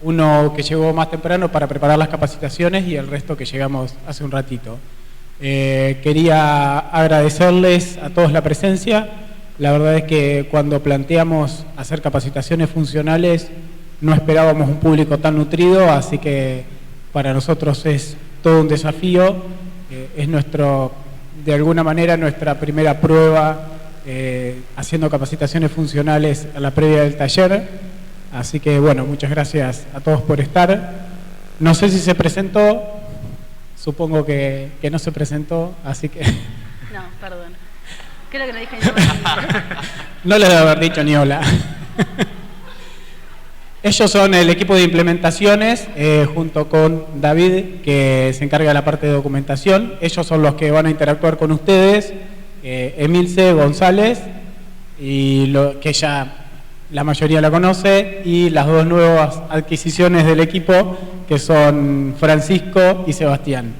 uno que llegó más temprano para preparar las capacitaciones y el resto que llegamos hace un ratito. Quería agradecerles a todos la presencia. La verdad es que cuando planteamos hacer capacitaciones funcionales no esperábamos un público tan nutrido, así que para nosotros es todo un desafío. Es de alguna manera nuestra primera prueba haciendo capacitaciones funcionales a la previa del taller. Así que bueno, muchas gracias a todos por estar. No sé si se presentó, supongo que no se presentó, así que... No, perdón. Creo que no dije ni hola. No les debo haber dicho ni hola. Ellos son el equipo de implementaciones, junto con David, que se encarga de la parte de documentación. Ellos son los que van a interactuar con ustedes, Emilce González, que ya la mayoría la conoce, y las dos nuevas adquisiciones del equipo, que son Francisco y Sebastián.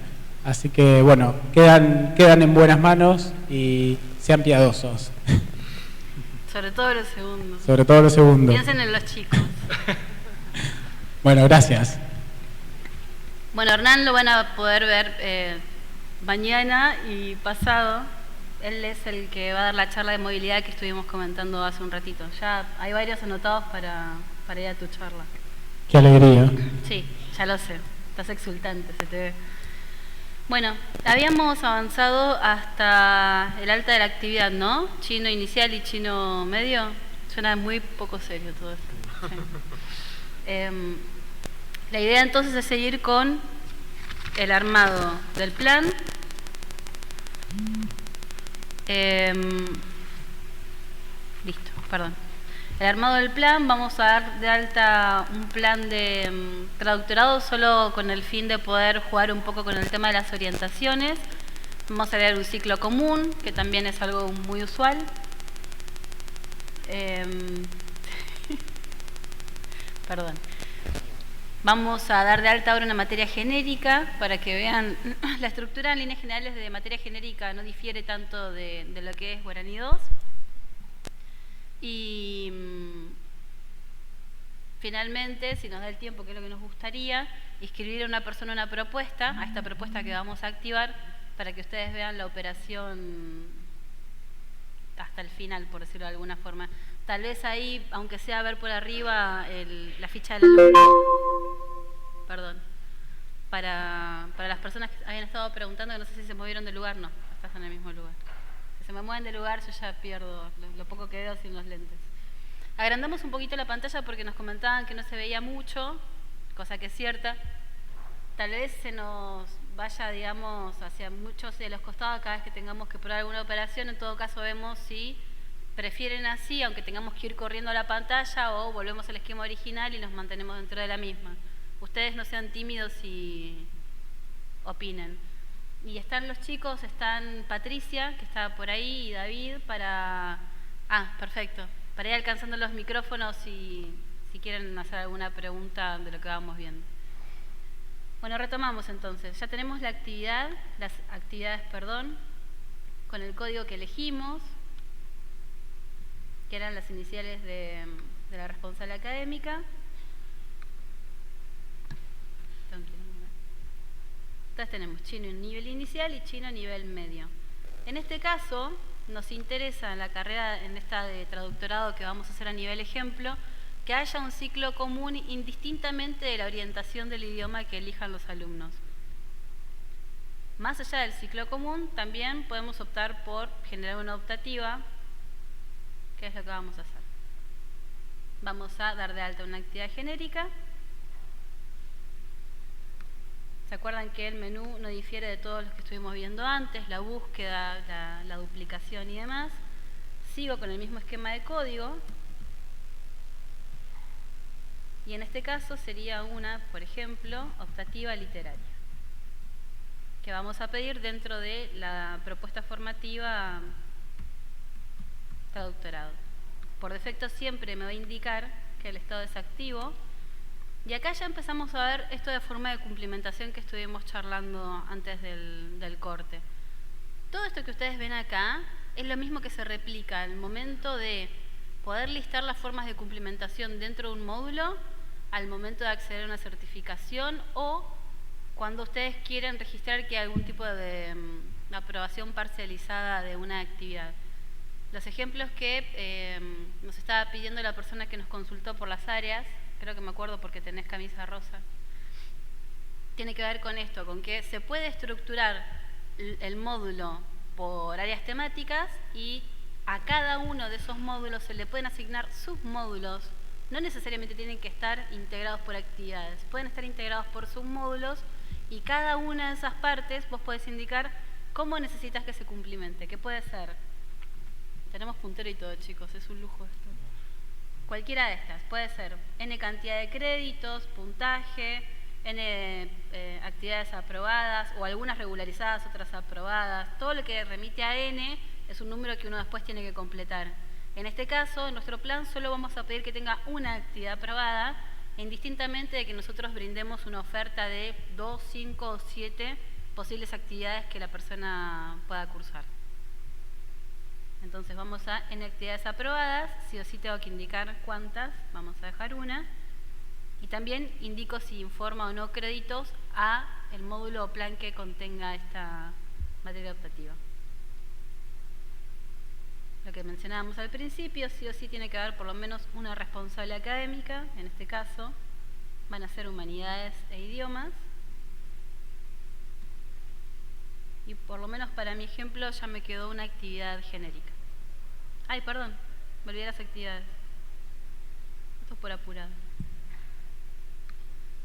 Así que, bueno, quedan en buenas manos y sean piadosos. Sobre todo los segundos. Sobre todo los segundos. Piensen en los chicos. Bueno, gracias. Bueno, Hernán lo van a poder ver mañana y pasado. Él es el que va a dar la charla de movilidad que estuvimos comentando hace un ratito. Ya hay varios anotados para ir a tu charla. Qué alegría. Sí, ya lo sé. Estás exultante, se te ve. Bueno, habíamos avanzado hasta el alta de la actividad, ¿no? Chino inicial y chino medio. Suena muy poco serio todo esto. Sí. La idea entonces es seguir con el armado del plan. Listo, perdón. El armado del plan, vamos a dar de alta un plan de traductorado solo con el fin de poder jugar un poco con el tema de las orientaciones. Vamos a crear un ciclo común, que también es algo muy usual. Perdón. Vamos a dar de alta ahora una materia genérica para que vean la estructura en líneas generales de materia genérica no difiere tanto de lo que es Guaraní 2. Y finalmente, si nos da el tiempo, que es lo que nos gustaría, inscribir a una persona una propuesta, a esta propuesta que vamos a activar, para que ustedes vean la operación hasta el final, por decirlo de alguna forma. Tal vez ahí, aunque sea ver por arriba la ficha del alumno, perdón, para las personas que habían estado preguntando, que no sé si se movieron de lugar, no, estás en el mismo lugar. Si se me mueven de lugar, yo ya pierdo lo poco que veo sin los lentes. Agrandamos un poquito la pantalla porque nos comentaban que no se veía mucho, cosa que es cierta. Tal vez se nos vaya, digamos, hacia muchos de los costados cada vez que tengamos que probar alguna operación. En todo caso, vemos si prefieren así, aunque tengamos que ir corriendo a la pantalla, o volvemos al esquema original y nos mantenemos dentro de la misma. Ustedes no sean tímidos y opinen. Y están los chicos, están Patricia, que está por ahí, y David, para... Ah, perfecto. Para ir alcanzando los micrófonos si quieren hacer alguna pregunta de lo que vamos viendo. Bueno, retomamos entonces. Ya tenemos las actividades, con el código que elegimos, que eran las iniciales de la responsable académica. Entonces tenemos chino nivel inicial y chino nivel medio. En este caso, nos interesa en la carrera, en esta de traductorado que vamos a hacer a nivel ejemplo, que haya un ciclo común indistintamente de la orientación del idioma que elijan los alumnos. Más allá del ciclo común, también podemos optar por generar una optativa, que es lo que vamos a hacer. Vamos a dar de alta una actividad genérica. ¿Se acuerdan que el menú no difiere de todos los que estuvimos viendo antes? La búsqueda, la duplicación y demás. Sigo con el mismo esquema de código. Y en este caso sería una, por ejemplo, optativa literaria, que vamos a pedir dentro de la propuesta formativa traductorado. Por defecto siempre me va a indicar que el estado es activo. Y acá ya empezamos a ver esto de forma de cumplimentación que estuvimos charlando antes del corte. Todo esto que ustedes ven acá es lo mismo que se replica al momento de poder listar las formas de cumplimentación dentro de un módulo al momento de acceder a una certificación o cuando ustedes quieren registrar que hay algún tipo de aprobación parcializada de una actividad. Los ejemplos que nos estaba pidiendo la persona que nos consultó por las áreas, creo que me acuerdo porque tenés camisa rosa, tiene que ver con esto, con que se puede estructurar el módulo por áreas temáticas y a cada uno de esos módulos se le pueden asignar submódulos. No necesariamente tienen que estar integrados por actividades, pueden estar integrados por submódulos y cada una de esas partes vos podés indicar cómo necesitas que se cumplimente. ¿Qué puede ser? Tenemos puntero y todo, chicos, es un lujo esto. Cualquiera de estas, puede ser N cantidad de créditos, puntaje, N actividades aprobadas o algunas regularizadas, otras aprobadas. Todo lo que remite a N es un número que uno después tiene que completar. En este caso, en nuestro plan solo vamos a pedir que tenga una actividad aprobada, indistintamente de que nosotros brindemos una oferta de 2, 5 o 7 posibles actividades que la persona pueda cursar. Entonces vamos a N actividades aprobadas, sí o sí tengo que indicar cuántas, vamos a dejar una. Y también indico si informa o no créditos a el módulo o plan que contenga esta materia optativa. Lo que mencionábamos al principio, sí o sí tiene que haber por lo menos una responsable académica, en este caso van a ser humanidades e idiomas. Y por lo menos para mi ejemplo ya me quedó una actividad genérica. Ay, perdón, me olvidé las actividades. Esto es por apurado.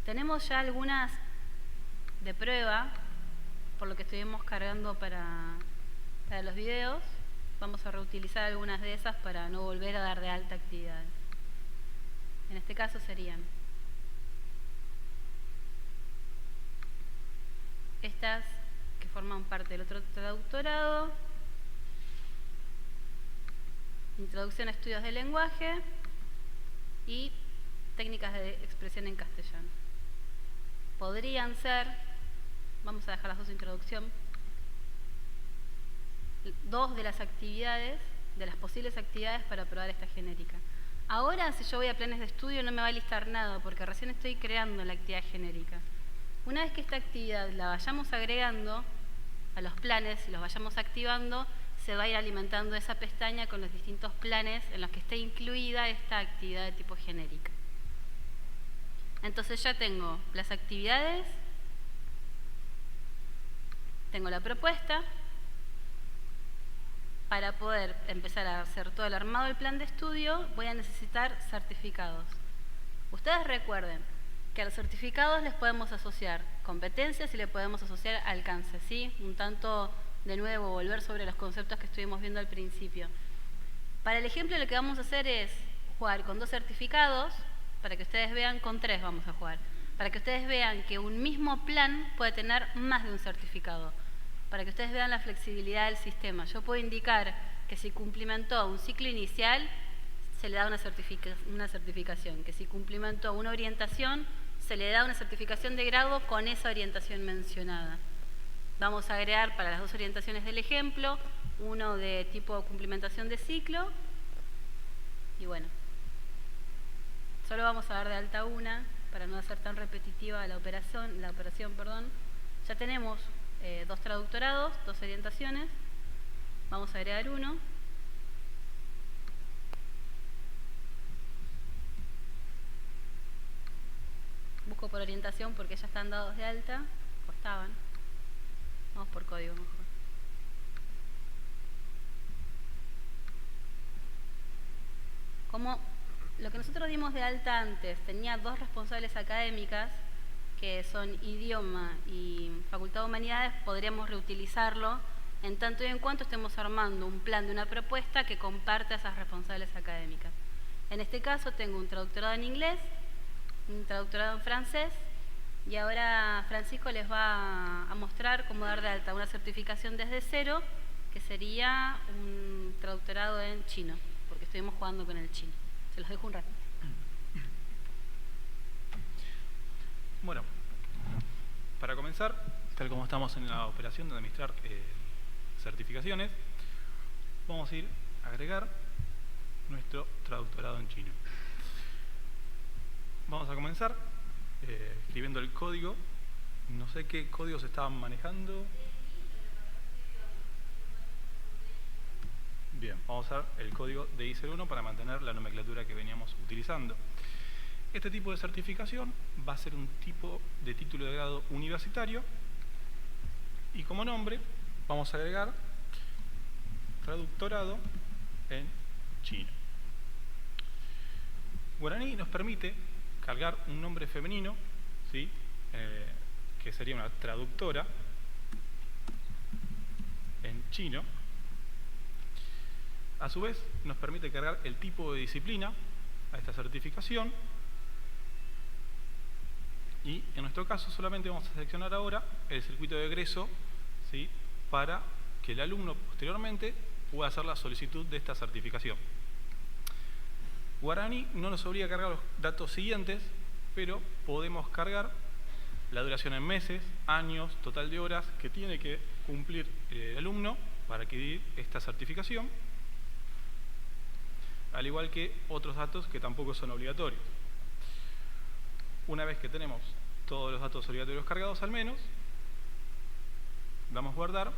Tenemos ya algunas de prueba, por lo que estuvimos cargando para los videos. Vamos a reutilizar algunas de esas para no volver a dar de alta actividades. En este caso serían estas que forman parte del otro traductorado, introducción a estudios del lenguaje y técnicas de expresión en castellano. Podrían ser, vamos a dejar las dos introducción, dos de las actividades, de las posibles actividades para probar esta genérica. Ahora, si yo voy a planes de estudio, no me va a listar nada, porque recién estoy creando la actividad genérica. Una vez que esta actividad la vayamos agregando a los planes y los vayamos activando, se va a ir alimentando esa pestaña con los distintos planes en los que esté incluida esta actividad de tipo genérica. Entonces ya tengo las actividades, tengo la propuesta. Para poder empezar a hacer todo el armado del plan de estudio, voy a necesitar certificados. Ustedes recuerden que a los certificados les podemos asociar competencias y le podemos asociar alcance, ¿sí? Un tanto, de nuevo, volver sobre los conceptos que estuvimos viendo al principio. Para el ejemplo, lo que vamos a hacer es jugar con 2 certificados, para que ustedes vean, con 3 vamos a jugar, para que ustedes vean que un mismo plan puede tener más de un certificado, para que ustedes vean la flexibilidad del sistema. Yo puedo indicar que si cumplimentó un ciclo inicial, se le da una certificación, que si cumplimentó una orientación, se le da una certificación de grado con esa orientación mencionada. Vamos a agregar para las 2 orientaciones del ejemplo, uno de tipo cumplimentación de ciclo, y bueno, solo vamos a dar de alta una, para no hacer tan repetitiva la operación, Ya tenemos 2 traductorados, 2 orientaciones, vamos a agregar uno. Busco por orientación porque ya están dados de alta, o estaban. Vamos por código mejor. Como lo que nosotros dimos de alta antes tenía 2 responsables académicas, que son idioma y facultad de humanidades, podríamos reutilizarlo en tanto y en cuanto estemos armando un plan de una propuesta que comparta esas responsables académicas. En este caso tengo un traductorado en inglés, un traductorado en francés, y ahora Francisco les va a mostrar cómo dar de alta una certificación desde cero, que sería un traductorado en chino, porque estuvimos jugando con el chino. Se los dejo un ratito. Bueno, para comenzar, tal como estamos en la operación de administrar certificaciones, vamos a ir a agregar nuestro traductorado en chino. vamos a comenzar escribiendo el código. No sé qué códigos estaban manejando. Bien, vamos a usar el código de I01 para mantener la nomenclatura que veníamos utilizando. Este tipo de certificación va a ser un tipo de título de grado universitario y como nombre vamos a agregar traductorado en chino. Guaraní nos permite cargar un nombre femenino, ¿sí? Que sería una traductora en chino. A su vez, nos permite cargar el tipo de disciplina a esta certificación. Y en nuestro caso solamente vamos a seleccionar ahora el circuito de egreso, ¿sí? Para que el alumno posteriormente pueda hacer la solicitud de esta certificación. Guaraní no nos obliga a cargar los datos siguientes, pero podemos cargar la duración en meses, años, total de horas que tiene que cumplir el alumno para adquirir esta certificación, al igual que otros datos que tampoco son obligatorios. Una vez que tenemos todos los datos obligatorios cargados al menos, damos guardar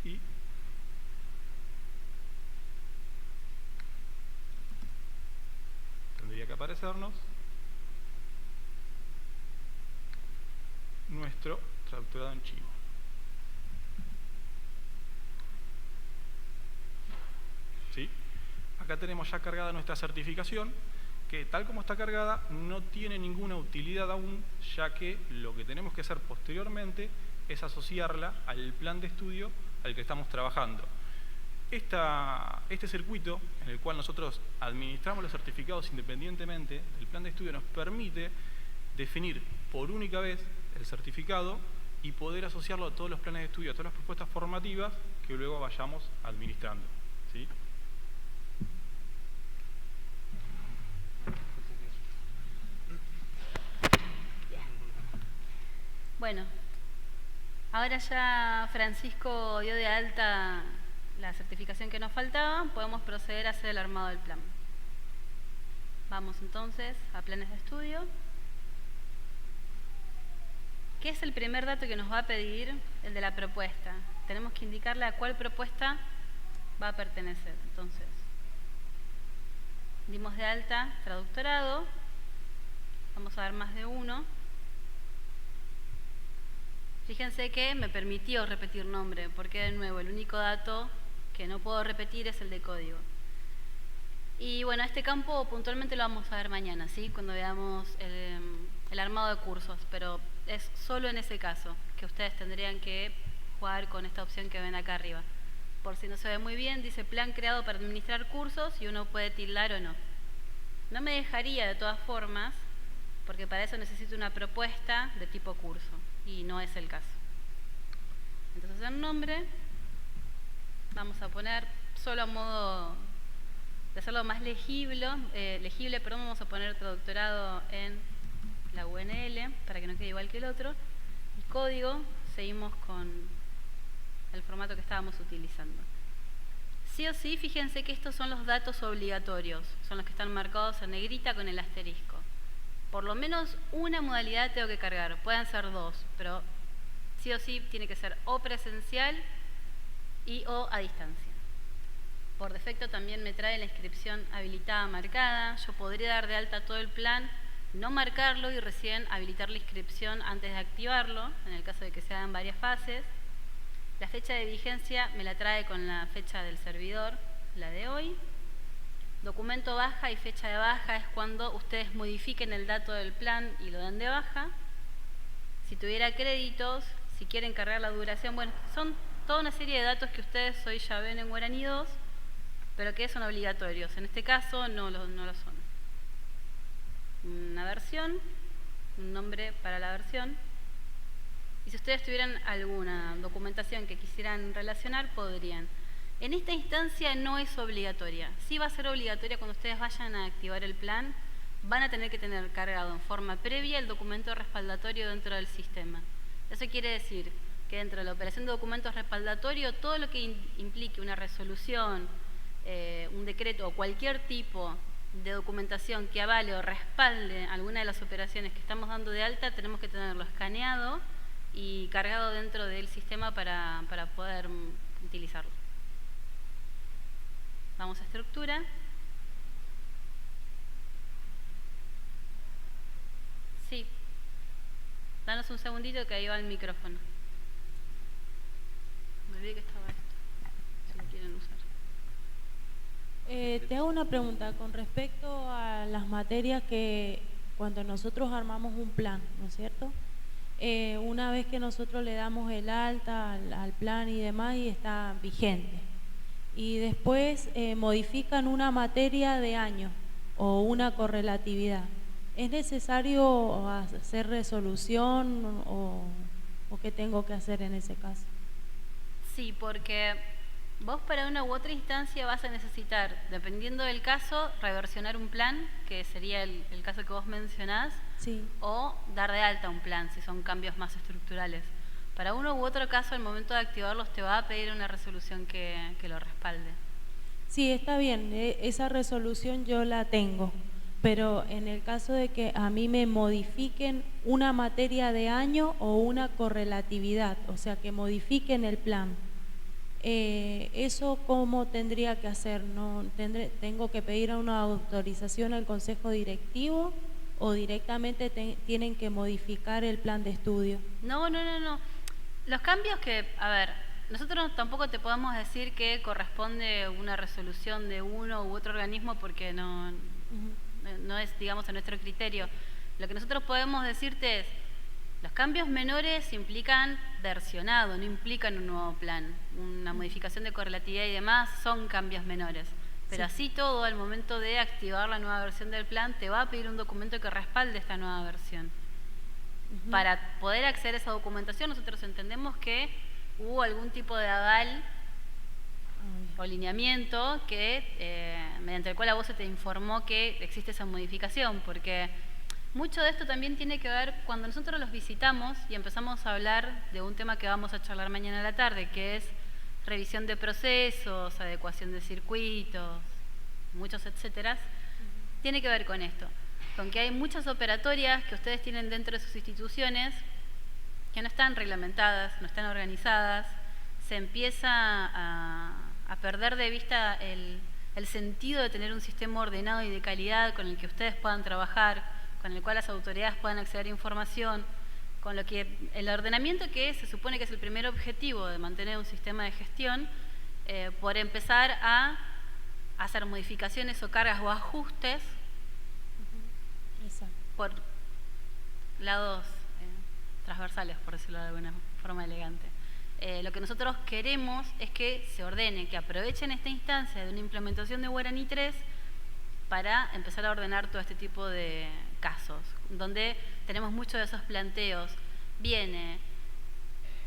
y tendría que aparecernos nuestro traductorado en chino. ¿Sí? Acá tenemos ya cargada nuestra certificación, que tal como está cargada no tiene ninguna utilidad aún, ya que lo que tenemos que hacer posteriormente es asociarla al plan de estudio al que estamos trabajando. Este circuito en el cual nosotros administramos los certificados independientemente del plan de estudio nos permite definir por única vez el certificado y poder asociarlo a todos los planes de estudio, a todas las propuestas formativas que luego vayamos administrando. ¿Sí? Bueno, ahora ya Francisco dio de alta la certificación que nos faltaba, podemos proceder a hacer el armado del plan. Vamos entonces a planes de estudio. ¿Qué es el primer dato que nos va a pedir? El de la propuesta. Tenemos que indicarle a cuál propuesta va a pertenecer. Entonces, dimos de alta traductorado, vamos a dar más de uno. Fíjense que me permitió repetir nombre, porque de nuevo el único dato que no puedo repetir es el de código. Y bueno, este campo puntualmente lo vamos a ver mañana, ¿sí? Cuando veamos el armado de cursos, pero es solo en ese caso que ustedes tendrían que jugar con esta opción que ven acá arriba. Por si no se ve muy bien, dice plan creado para administrar cursos y uno puede tildar o no. No me dejaría de todas formas, porque para eso necesito una propuesta de tipo curso, y no es el caso. Entonces en nombre vamos a poner, solo a modo de hacerlo más legible, vamos a poner traductorado en la UNL para que no quede igual que el otro. Y código, seguimos con el formato que estábamos utilizando. Sí o sí, fíjense que estos son los datos obligatorios, son los que están marcados en negrita con el asterisco. Por lo menos una modalidad tengo que cargar, pueden ser dos, pero sí o sí tiene que ser o presencial y o a distancia. Por defecto también me trae la inscripción habilitada marcada. Yo podría dar de alta todo el plan, no marcarlo y recién habilitar la inscripción antes de activarlo, en el caso de que se hagan varias fases. La fecha de vigencia me la trae con la fecha del servidor, la de hoy. Documento baja y fecha de baja es cuando ustedes modifiquen el dato del plan y lo den de baja. Si tuviera créditos, si quieren cargar la duración, bueno, son toda una serie de datos que ustedes hoy ya ven en Guaraní 2, pero que son obligatorios. En este caso no lo son. Una versión, un nombre para la versión. Y si ustedes tuvieran alguna documentación que quisieran relacionar, podrían. En esta instancia no es obligatoria. Sí va a ser obligatoria cuando ustedes vayan a activar el plan. Van a tener que tener cargado en forma previa el documento respaldatorio dentro del sistema. Eso quiere decir que dentro de la operación de documentos respaldatorio, todo lo que implique una resolución, un decreto o cualquier tipo de documentación que avale o respalde alguna de las operaciones que estamos dando de alta, tenemos que tenerlo escaneado y cargado dentro del sistema para poder utilizarlo. Vamos a estructura. Sí. Danos un segundito que ahí va el micrófono. Me olvidé que estaba esto, si lo quieren usar. Te hago una pregunta con respecto a las materias que cuando nosotros armamos un plan, ¿no es cierto? Una vez que nosotros le damos el alta al plan y demás y está vigente, y después modifican una materia de año o una correlatividad, ¿es necesario hacer resolución o qué tengo que hacer en ese caso? Sí, porque vos para una u otra instancia vas a necesitar, dependiendo del caso, reversionar un plan, que sería el caso que vos mencionás, sí, o dar de alta un plan, si son cambios más estructurales. Para uno u otro caso, al momento de activarlos, te va a pedir una resolución que lo respalde. Sí, está bien, esa resolución yo la tengo, pero en el caso de que a mí me modifiquen una materia de año o una correlatividad, o sea, que modifiquen el plan, ¿eso cómo tendría que hacer? ¿No tengo que pedir una autorización al consejo directivo o directamente tienen que modificar el plan de estudio? No. Los cambios que, a ver, nosotros tampoco te podemos decir que corresponde una resolución de uno u otro organismo porque no es, digamos, a nuestro criterio. Lo que nosotros podemos decirte es, los cambios menores implican versionado, no implican un nuevo plan. Una modificación de correlatividad y demás son cambios menores. Pero así todo, al momento de activar la nueva versión del plan, te va a pedir un documento que respalde esta nueva versión. Para poder acceder a esa documentación, nosotros entendemos que hubo algún tipo de aval o lineamiento que mediante el cual a vos se te informó que existe esa modificación, porque mucho de esto también tiene que ver cuando nosotros los visitamos y empezamos a hablar de un tema que vamos a charlar mañana a la tarde, que es revisión de procesos, adecuación de circuitos, muchos etcétera. Tiene que ver con esto, con que hay muchas operatorias que ustedes tienen dentro de sus instituciones que no están reglamentadas, no están organizadas, se empieza a perder de vista el sentido de tener un sistema ordenado y de calidad con el que ustedes puedan trabajar, con el cual las autoridades puedan acceder a información, con lo que el ordenamiento que se supone que es el primer objetivo de mantener un sistema de gestión, por empezar a hacer modificaciones o cargas o ajustes por lados transversales, por decirlo de alguna forma elegante. Lo que nosotros queremos es que se ordene, que aprovechen esta instancia de una implementación de Guaraní 3 para empezar a ordenar todo este tipo de casos, donde tenemos muchos de esos planteos. Viene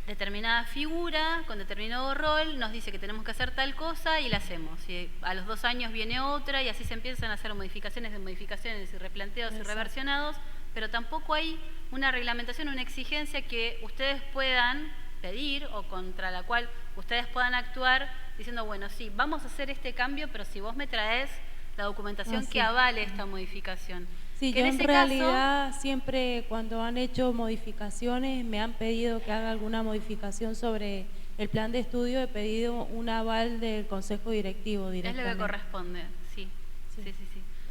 determinada figura con determinado rol, nos dice que tenemos que hacer tal cosa y la hacemos. Y a los 2 años viene otra y así se empiezan a hacer modificaciones de modificaciones y replanteos y reversionados, pero tampoco hay una reglamentación, una exigencia que ustedes puedan pedir o contra la cual ustedes puedan actuar diciendo, bueno, sí, vamos a hacer este cambio, pero si vos me traes la documentación que avale esta modificación. Sí, yo en realidad siempre cuando han hecho modificaciones me han pedido que haga alguna modificación sobre el plan de estudio, he pedido un aval del consejo directivo directamente. Es lo que corresponde, sí.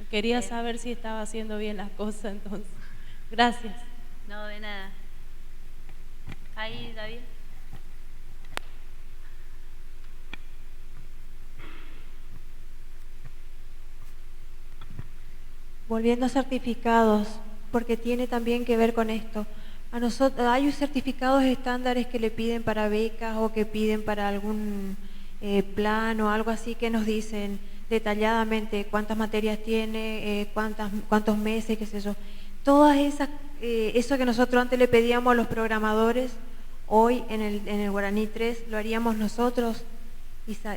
Quería saber si estaba haciendo bien las cosas entonces. Gracias. No, de nada. Ahí, David. Volviendo a certificados, porque tiene también que ver con esto. A nosotros hay certificados estándares que le piden para becas o que piden para algún plan o algo así que nos dicen detalladamente cuántas materias tiene, cuántos meses, qué sé yo. Todas esas, eso que nosotros antes le pedíamos a los programadores, hoy en el Guaraní 3 lo haríamos nosotros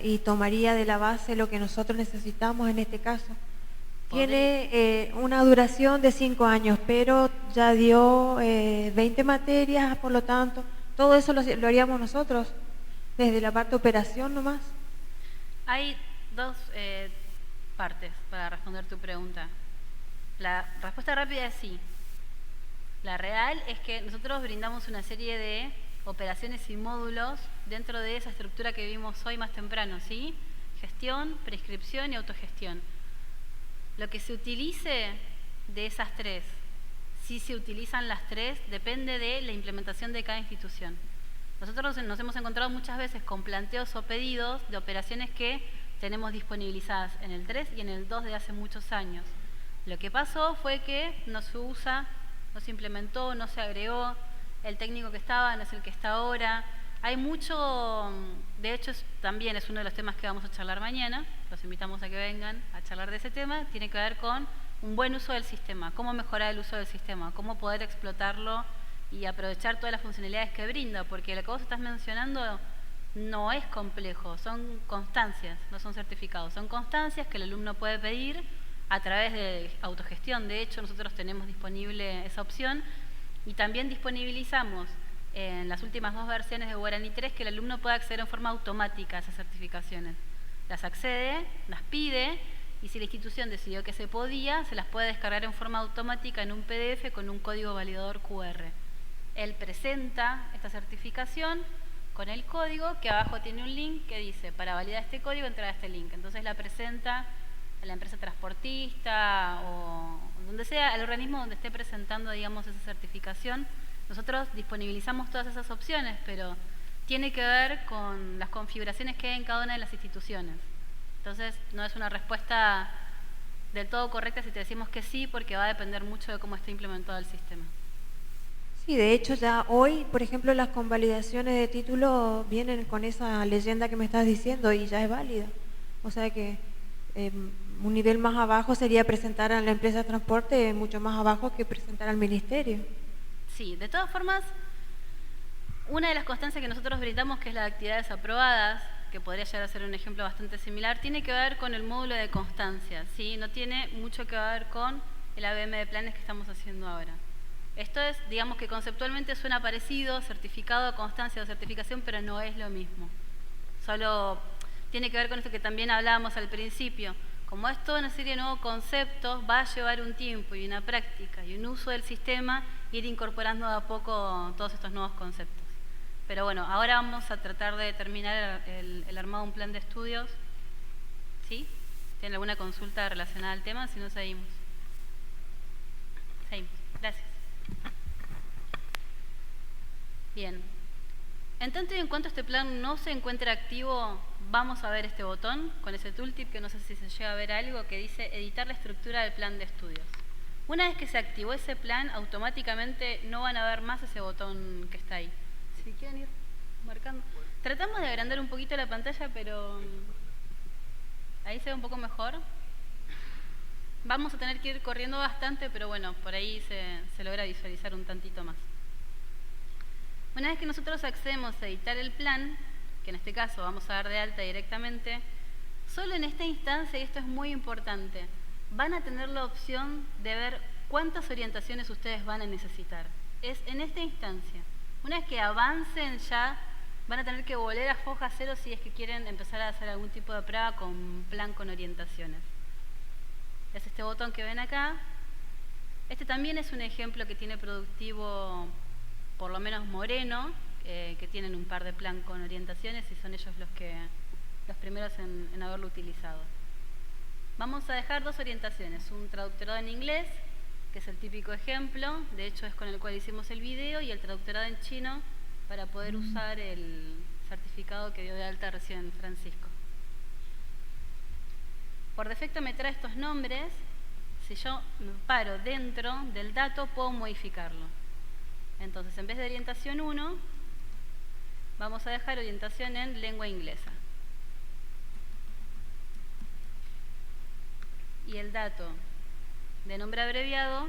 y tomaría de la base lo que nosotros necesitamos en este caso. Tiene una duración de 5 años, pero ya dio 20 materias, por lo tanto, todo eso lo haríamos nosotros, desde la parte de operación nomás. Hay partes para responder tu pregunta. La respuesta rápida es sí. La real es que nosotros brindamos una serie de operaciones y módulos dentro de esa estructura que vimos hoy más temprano, ¿sí? Gestión, prescripción y autogestión. Lo que se utilice de esas tres, si se utilizan las tres, depende de la implementación de cada institución. Nosotros nos hemos encontrado muchas veces con planteos o pedidos de operaciones que tenemos disponibilizadas en el 3 y en el 2 de hace muchos años. Lo que pasó fue que no se usa, no se implementó, no se agregó, el técnico que estaba no es el que está ahora. Hay mucho, de hecho también es uno de los temas que vamos a charlar mañana, los invitamos a que vengan a charlar de ese tema, tiene que ver con un buen uso del sistema, cómo mejorar el uso del sistema, cómo poder explotarlo y aprovechar todas las funcionalidades que brinda, porque lo que vos estás mencionando no es complejo, son constancias, no son certificados, son constancias que el alumno puede pedir a través de autogestión. De hecho, nosotros tenemos disponible esa opción y también disponibilizamos en las últimas 2 versiones de Guaraní 3 que el alumno pueda acceder en forma automática a esas certificaciones. Las accede, las pide y si la institución decidió que se podía, se las puede descargar en forma automática en un PDF con un código validador QR. Él presenta esta certificación con el código, que abajo tiene un link que dice, para validar este código, entra a este link. Entonces la presenta a la empresa transportista o donde sea, al organismo donde esté presentando, digamos, esa certificación. Nosotros disponibilizamos todas esas opciones, pero tiene que ver con las configuraciones que hay en cada una de las instituciones. Entonces no es una respuesta del todo correcta si te decimos que sí, porque va a depender mucho de cómo esté implementado el sistema. Sí, de hecho ya hoy, por ejemplo, las convalidaciones de título vienen con esa leyenda que me estás diciendo y ya es válida. O sea que un nivel más abajo sería presentar a la empresa de transporte, mucho más abajo que presentar al ministerio. Sí, de todas formas, una de las constancias que nosotros brindamos, que es la de actividades aprobadas, que podría llegar a ser un ejemplo bastante similar, tiene que ver con el módulo de constancia, ¿sí? No tiene mucho que ver con el ABM de planes que estamos haciendo ahora. Esto es, digamos que conceptualmente suena parecido, certificado, constancia o certificación, pero no es lo mismo. Solo tiene que ver con esto que también hablábamos al principio. Como es toda una serie de nuevos conceptos, va a llevar un tiempo y una práctica y un uso del sistema, ir incorporando de a poco todos estos nuevos conceptos. Pero bueno, ahora vamos a tratar de terminar el armado de un plan de estudios. ¿Sí? ¿Tienen alguna consulta relacionada al tema? Si no, seguimos. Seguimos. Gracias. Bien. En tanto y en cuanto este plan no se encuentre activo, vamos a ver este botón con ese tooltip que no sé si se llega a ver algo que dice editar la estructura del plan de estudios. Una vez que se activó ese plan, automáticamente no van a ver más ese botón que está ahí. Si quieren ir marcando. Tratamos de agrandar un poquito la pantalla, pero ahí se ve un poco mejor. Vamos a tener que ir corriendo bastante, pero bueno, por ahí se logra visualizar un tantito más. Una vez que nosotros accedemos a editar el plan, que en este caso vamos a dar de alta directamente, solo en esta instancia, y esto es muy importante, van a tener la opción de ver cuántas orientaciones ustedes van a necesitar. Es en esta instancia. Una vez que avancen ya, van a tener que volver a foja cero si es que quieren empezar a hacer algún tipo de prueba con plan con orientaciones. Es este botón que ven acá. Este también es un ejemplo que tiene productivo, por lo menos Moreno, que tienen un par de plan con orientaciones y son ellos los primeros en haberlo utilizado. Vamos a dejar 2 orientaciones, un traductorado en inglés, que es el típico ejemplo, de hecho es con el cual hicimos el video, y el traductorado en chino para poder usar el certificado que dio de alta recién Francisco. Por defecto me trae estos nombres. Si yo me paro dentro del dato, puedo modificarlo. Entonces, en vez de orientación 1, vamos a dejar orientación en lengua inglesa. Y el dato de nombre abreviado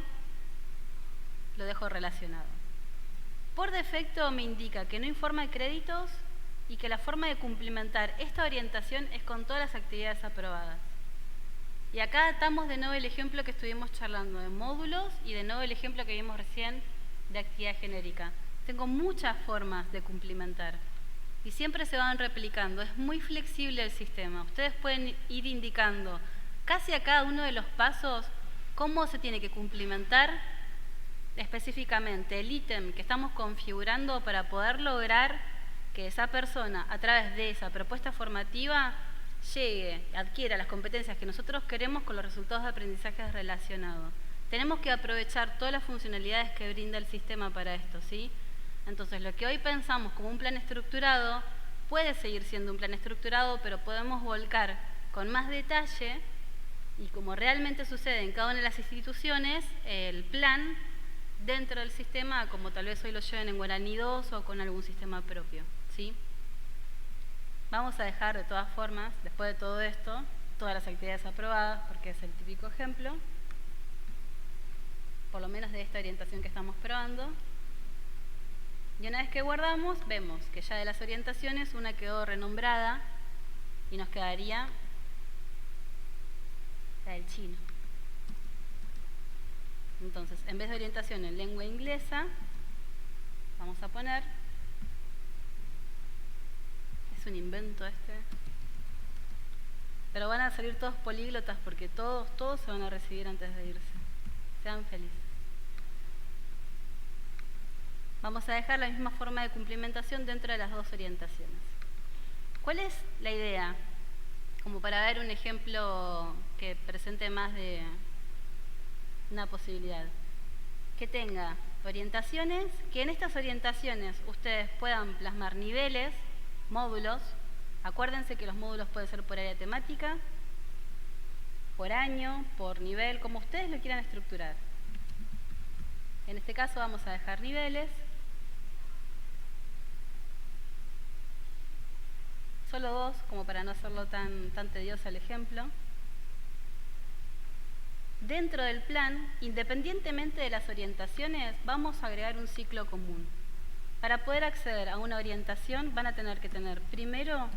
lo dejo relacionado. Por defecto me indica que no informa de créditos y que la forma de cumplimentar esta orientación es con todas las actividades aprobadas. Y acá atamos de nuevo el ejemplo que estuvimos charlando de módulos y de nuevo el ejemplo que vimos recién de actividad genérica. Tengo muchas formas de cumplimentar. y siempre se van replicando. Es muy flexible el sistema. Ustedes pueden ir indicando casi a cada uno de los pasos cómo se tiene que cumplimentar específicamente el ítem que estamos configurando para poder lograr que esa persona, a través de esa propuesta formativa, llegue, adquiera las competencias que nosotros queremos con los resultados de aprendizaje relacionados. Tenemos que aprovechar todas las funcionalidades que brinda el sistema para esto, ¿sí? Entonces, lo que hoy pensamos como un plan estructurado puede seguir siendo un plan estructurado, pero podemos volcar con más detalle, y como realmente sucede en cada una de las instituciones, el plan dentro del sistema, como tal vez hoy lo lleven en Guaraní 2 o con algún sistema propio, ¿sí? Vamos a dejar de todas formas, después de todo esto, todas las actividades aprobadas, porque es el típico ejemplo, por lo menos de esta orientación que estamos probando. Y una vez que guardamos, vemos que ya de las orientaciones una quedó renombrada y nos quedaría la del chino. Entonces, en vez de orientación en lengua inglesa, vamos a poner, es un invento este, pero van a salir todos políglotas porque todos se van a recibir antes de irse. Sean felices. Vamos a dejar la misma forma de cumplimentación dentro de las dos orientaciones. ¿Cuál es la idea? Como para ver un ejemplo que presente más de una posibilidad. Que tenga orientaciones, que en estas orientaciones ustedes puedan plasmar niveles, módulos. Acuérdense que los módulos pueden ser por área temática, por año, por nivel, como ustedes lo quieran estructurar. En este caso vamos a dejar niveles. Solo dos, como para no hacerlo tan tedioso el ejemplo. Dentro del plan, independientemente de las orientaciones, vamos a agregar un ciclo común. Para poder acceder a una orientación van a tener que tener primero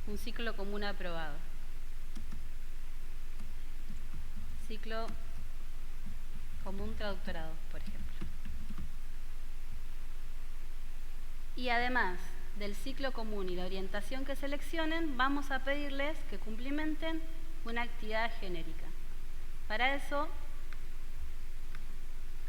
un ciclo común aprobado. Ciclo común traductorado, por ejemplo. Y además del ciclo común y la orientación que seleccionen, vamos a pedirles que cumplimenten una actividad genérica. Para eso,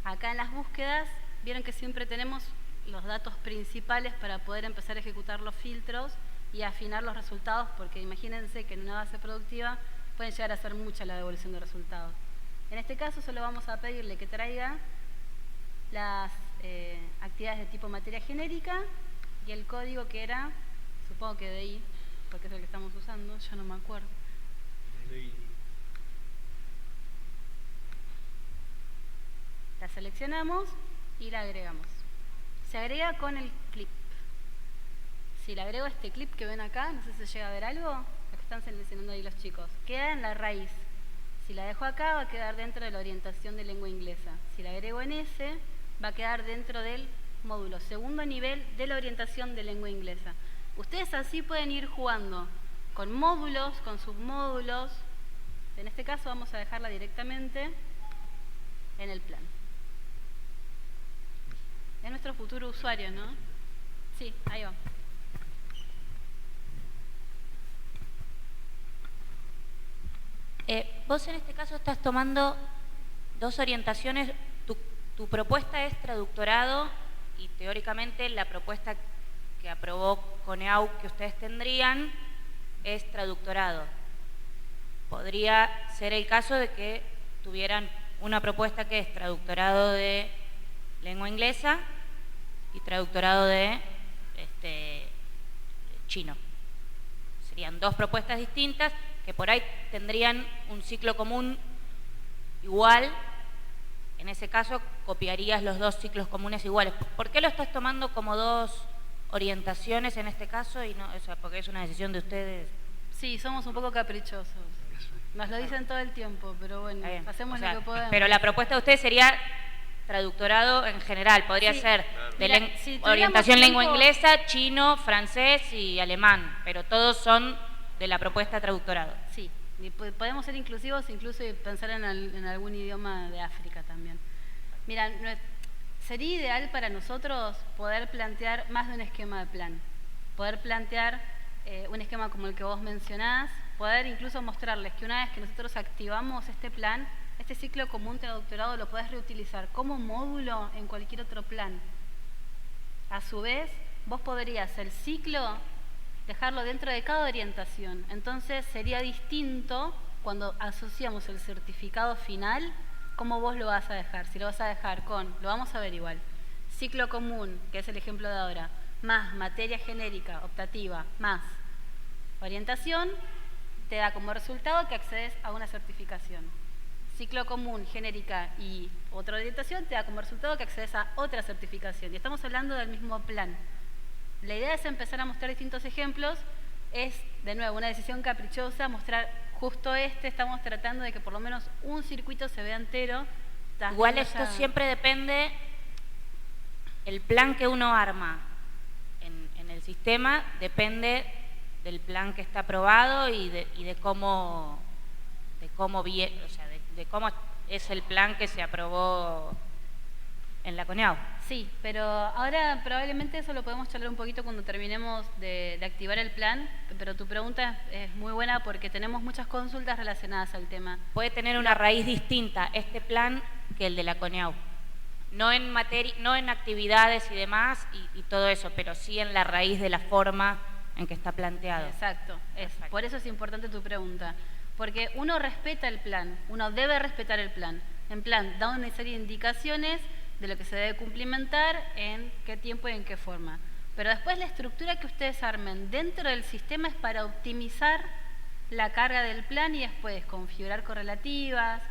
acá en las búsquedas, vieron que siempre tenemos los datos principales para poder empezar a ejecutar los filtros y afinar los resultados, porque imagínense que en una base productiva pueden llegar a ser mucha la devolución de resultados. En este caso solo vamos a pedirle que traiga las actividades de tipo materia genérica y el código que era, supongo que DI, porque es el que estamos usando, yo no me acuerdo. La seleccionamos y la agregamos. Se agrega con el clip. Si le agrego este clip que ven acá, no sé si se llega a ver algo, lo que están seleccionando ahí los chicos, queda en la raíz. Si la dejo acá va a quedar dentro de la orientación de lengua inglesa. Si la agrego en ese, va a quedar dentro del módulo, segundo nivel de la orientación de lengua inglesa. Ustedes así pueden ir jugando con módulos, con submódulos. En este caso vamos a dejarla directamente en el plan. Es nuestro futuro usuario, ¿no? Sí, ahí va. Vos en este caso estás tomando dos orientaciones. Tu propuesta es traductorado y teóricamente la propuesta que aprobó CONEAU que ustedes tendrían es traductorado. Podría ser el caso de que tuvieran una propuesta que es traductorado de lengua inglesa y traductorado de chino. Serían dos propuestas distintas que por ahí tendrían un ciclo común igual. En ese caso copiarías los dos ciclos comunes iguales. ¿Por qué lo estás tomando como dos orientaciones en este caso? Y no, o sea, porque es una decisión de ustedes. Sí, somos un poco caprichosos. Nos lo dicen todo el tiempo, pero bueno, hacemos lo que podemos. Pero la propuesta de ustedes sería traductorado en general, podría ser de si orientación lengua inglesa, chino, francés y alemán, pero todos son de la propuesta traductorado. Sí, y podemos ser inclusivos, incluso pensar en algún idioma de África también. Mira, sería ideal para nosotros poder plantear más de un esquema de plan, poder plantear un esquema como el que vos mencionás, poder incluso mostrarles que una vez que nosotros activamos este plan, este ciclo común de doctorado lo podés reutilizar como módulo en cualquier otro plan. A su vez, vos podrías el ciclo dejarlo dentro de cada orientación. Entonces sería distinto cuando asociamos el certificado final, cómo vos lo vas a dejar. Si lo vas a dejar con, lo vamos a ver igual, ciclo común, que es el ejemplo de ahora, más materia genérica, optativa, más orientación, te da como resultado que accedes a una certificación. Ciclo común, genérica y otra orientación te da como resultado que accedes a otra certificación. Y estamos hablando del mismo plan. La idea es empezar a mostrar distintos ejemplos. Es, de nuevo, una decisión caprichosa, mostrar justo estamos tratando de que por lo menos un circuito se vea entero. Igual esto siempre depende, el plan que uno arma en el sistema depende del plan que está aprobado y de cómo es el plan que se aprobó en la CONEAU. Sí, pero ahora probablemente eso lo podemos charlar un poquito cuando terminemos de activar el plan, pero tu pregunta es muy buena porque tenemos muchas consultas relacionadas al tema. Puede tener una raíz distinta este plan que el de la CONEAU. No en materia, no en actividades y demás y todo eso, pero sí en la raíz de la forma en que está planteado. Exacto. Por eso es importante tu pregunta. Porque uno respeta el plan, uno debe respetar el plan. En plan, da una serie de indicaciones de lo que se debe cumplimentar, en qué tiempo y en qué forma. Pero después la estructura que ustedes armen dentro del sistema es para optimizar la carga del plan y después configurar correlativas,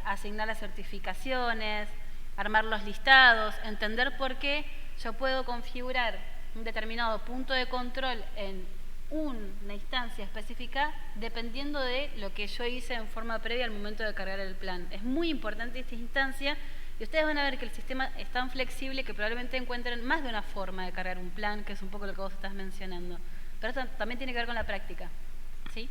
asignar las certificaciones, armar los listados, entender por qué yo puedo configurar un determinado punto de control en una instancia específica dependiendo de lo que yo hice en forma previa al momento de cargar el plan. Es muy importante esta instancia y ustedes van a ver que el sistema es tan flexible que probablemente encuentren más de una forma de cargar un plan, que es un poco lo que vos estás mencionando. Pero esto también tiene que ver con la práctica, ¿sí?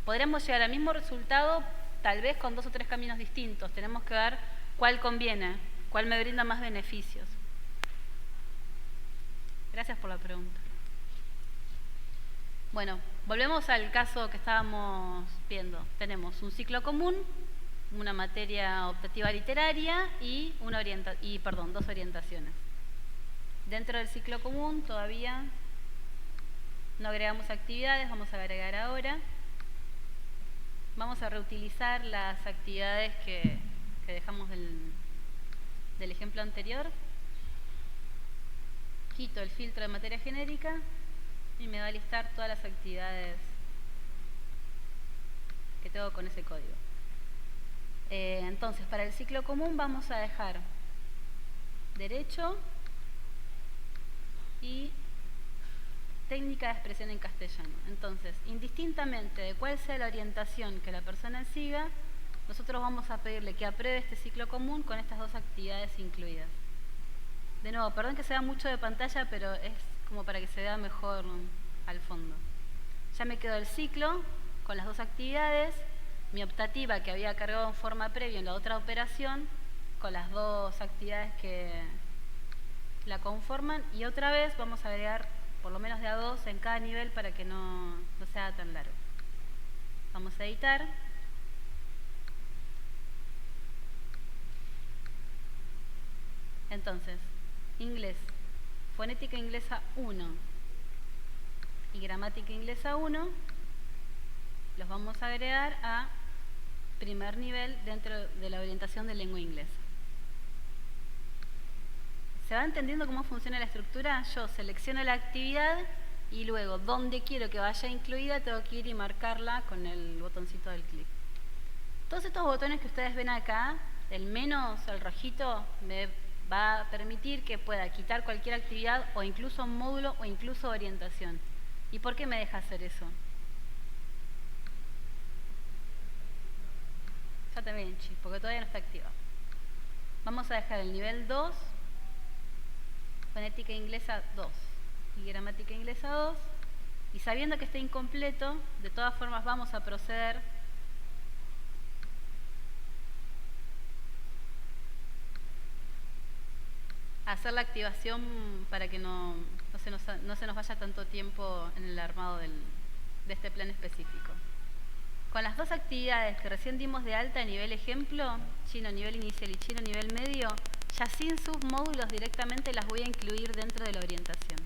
Podremos llegar al mismo resultado tal vez con 2 o 3 caminos distintos. Tenemos que ver cuál conviene, cuál me brinda más beneficios. Gracias por la pregunta. Bueno, volvemos al caso que estábamos viendo. Tenemos un ciclo común, una materia optativa literaria y 2 orientaciones. Dentro del ciclo común todavía no agregamos actividades, vamos a agregar ahora. Vamos a reutilizar las actividades que dejamos del ejemplo anterior. Quito el filtro de materia genérica y me va a listar todas las actividades que tengo con ese código. Entonces, para el ciclo común vamos a dejar derecho y técnica de expresión en castellano. Entonces, indistintamente de cuál sea la orientación que la persona siga, nosotros vamos a pedirle que apruebe este ciclo común con estas 2 actividades incluidas. De nuevo, perdón que se vea mucho de pantalla, pero es como para que se vea mejor al fondo. Ya me quedó el ciclo con las 2 actividades, mi optativa que había cargado en forma previa en la otra operación, con las 2 actividades que la conforman, y otra vez vamos a agregar por lo menos de a 2 en cada nivel para que no sea tan largo. Vamos a editar. Entonces, inglés, fonética inglesa 1 y gramática inglesa 1 los vamos a agregar a primer nivel dentro de la orientación de lengua inglesa. ¿Se va entendiendo cómo funciona la estructura? Yo selecciono la actividad y luego donde quiero que vaya incluida tengo que ir y marcarla con el botoncito del clic. Todos estos botones que ustedes ven acá, el menos, el rojito, me va a permitir que pueda quitar cualquier actividad o incluso módulo o incluso orientación. ¿Y por qué me deja hacer eso? Ya también, porque todavía no está activado. Vamos a dejar el nivel 2, fonética inglesa 2 y gramática inglesa 2, y sabiendo que está incompleto, de todas formas vamos a proceder hacer la activación para que no se nos vaya tanto tiempo en el armado de este plan específico. Con las dos actividades que recién dimos de alta a nivel ejemplo, chino nivel inicial y chino nivel medio, ya sin submódulos directamente las voy a incluir dentro de la orientación.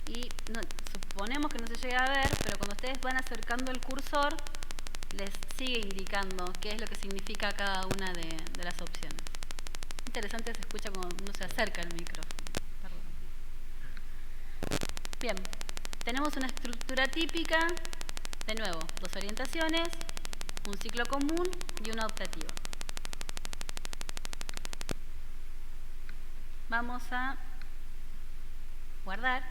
Y suponemos que no se llega a ver, pero cuando ustedes van acercando el cursor, les sigue indicando qué es lo que significa cada una de las opciones. Interesante, se escucha cuando uno se acerca al micrófono. Perdón. Bien, tenemos una estructura típica, de nuevo, dos orientaciones, un ciclo común y una optativa. Vamos a guardar,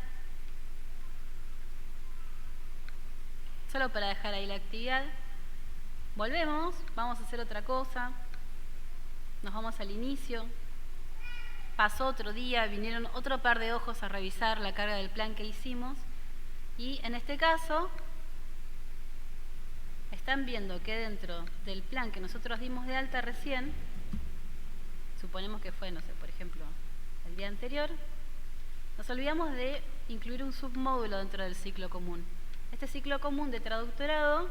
solo para dejar ahí la actividad. Volvemos, vamos a hacer otra cosa. Nos vamos al inicio. Pasó otro día, vinieron otro par de ojos a revisar la carga del plan que hicimos. Y en este caso, están viendo que dentro del plan que nosotros dimos de alta recién, suponemos que fue, no sé, por ejemplo, el día anterior, nos olvidamos de incluir un submódulo dentro del ciclo común. Este ciclo común de traductorado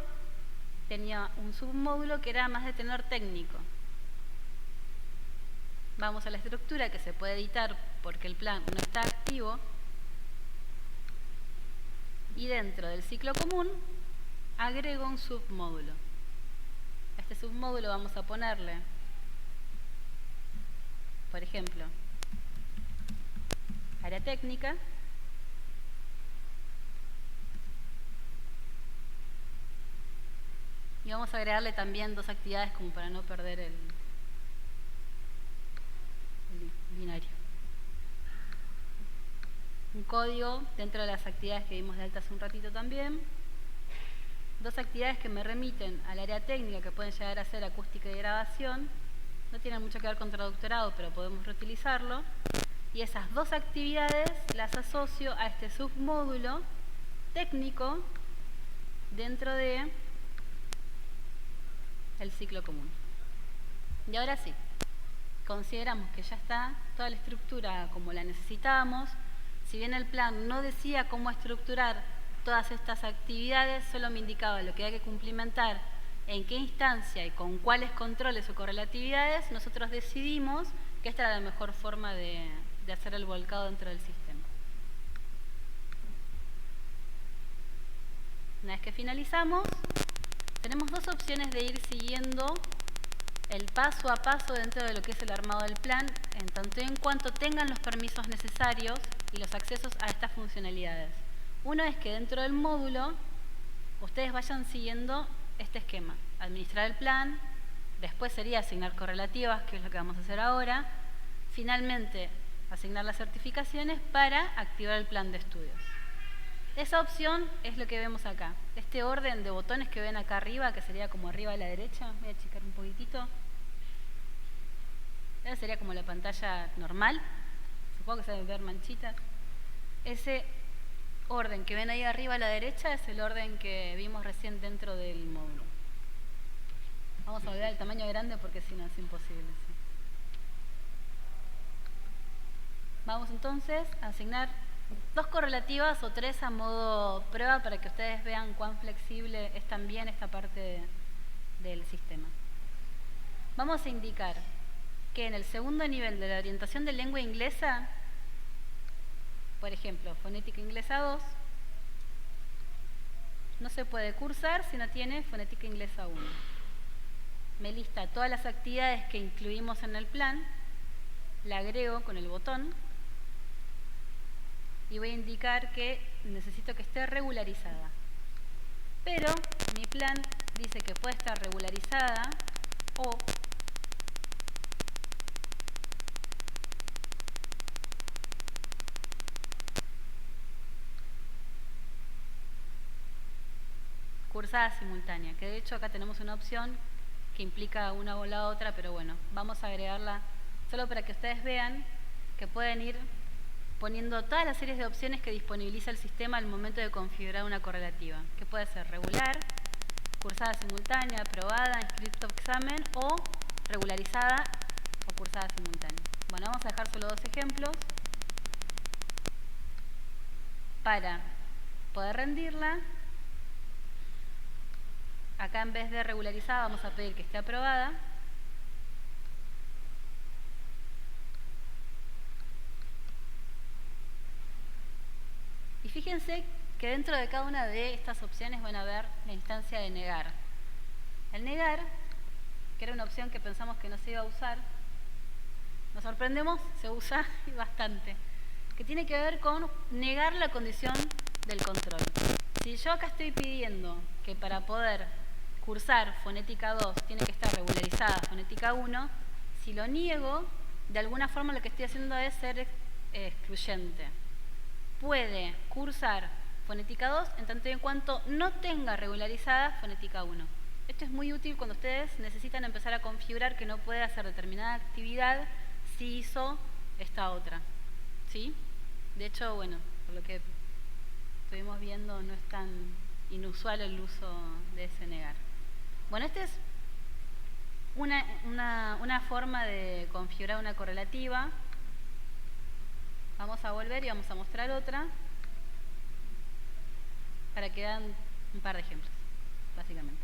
tenía un submódulo que era más de tenor técnico. Vamos a la estructura que se puede editar porque el plan no está activo. Y dentro del ciclo común agrego un submódulo. A este submódulo vamos a ponerle, por ejemplo, área técnica. Y vamos a agregarle también dos actividades como para no perder el binario. Un código dentro de las actividades que vimos de alta hace un ratito también. Dos actividades que me remiten al área técnica que pueden llegar a ser acústica y grabación. No tienen mucho que ver con traductorado, pero podemos reutilizarlo. Y esas dos actividades las asocio a este submódulo técnico dentro de el ciclo común. Y ahora sí, consideramos que ya está toda la estructura como la necesitábamos. Si bien el plan no decía cómo estructurar todas estas actividades, solo me indicaba lo que hay que cumplimentar, en qué instancia y con cuáles controles o correlatividades, nosotros decidimos que esta era la mejor forma de hacer el volcado dentro del sistema. Una vez que finalizamos, tenemos dos opciones de ir siguiendo el paso a paso dentro de lo que es el armado del plan, en tanto y en cuanto tengan los permisos necesarios y los accesos a estas funcionalidades. Uno es que dentro del módulo ustedes vayan siguiendo este esquema: administrar el plan, después sería asignar correlativas, que es lo que vamos a hacer ahora, finalmente asignar las certificaciones para activar el plan de estudios. Esa opción es lo que vemos acá. Este orden de botones que ven acá arriba, que sería como arriba a la derecha, voy a achicar un poquitito. Esa sería como la pantalla normal. Supongo que se deben ver manchitas. Ese orden que ven ahí arriba a la derecha es el orden que vimos recién dentro del módulo. Vamos a olvidar el tamaño grande porque si no es imposible. ¿Sí? Vamos entonces a asignar dos correlativas o tres a modo prueba para que ustedes vean cuán flexible es también esta parte del sistema. Vamos a indicar que en el segundo nivel de la orientación de lengua inglesa, por ejemplo, fonética inglesa 2, no se puede cursar si no tiene fonética inglesa 1. Me lista todas las actividades que incluimos en el plan, la agrego con el botón y voy a indicar que necesito que esté regularizada. Pero mi plan dice que puede estar regularizada o cursada simultánea, que de hecho acá tenemos una opción que implica una o la otra, pero bueno, vamos a agregarla solo para que ustedes vean que pueden ir poniendo todas las series de opciones que disponibiliza el sistema al momento de configurar una correlativa, que puede ser regular, cursada simultánea, aprobada, inscripto examen o regularizada o cursada simultánea. Bueno, vamos a dejar solo dos ejemplos para poder rendirla. Acá en vez de regularizada vamos a pedir que esté aprobada. Y fíjense que dentro de cada una de estas opciones van a ver la instancia de negar. El negar, que era una opción que pensamos que no se iba a usar, nos sorprendemos, se usa bastante, que tiene que ver con negar la condición del control. Si yo acá estoy pidiendo que para poder cursar fonética 2 tiene que estar regularizada fonética 1, si lo niego, de alguna forma lo que estoy haciendo es ser excluyente. Puede cursar fonética 2 en tanto y en cuanto no tenga regularizada fonética 1. Esto es muy útil cuando ustedes necesitan empezar a configurar que no puede hacer determinada actividad si hizo esta otra. ¿Sí? De hecho, bueno, por lo que estuvimos viendo, no es tan inusual el uso de ese negar. Bueno, esta es una forma de configurar una correlativa. Vamos a volver y vamos a mostrar otra para que vean un par de ejemplos, básicamente.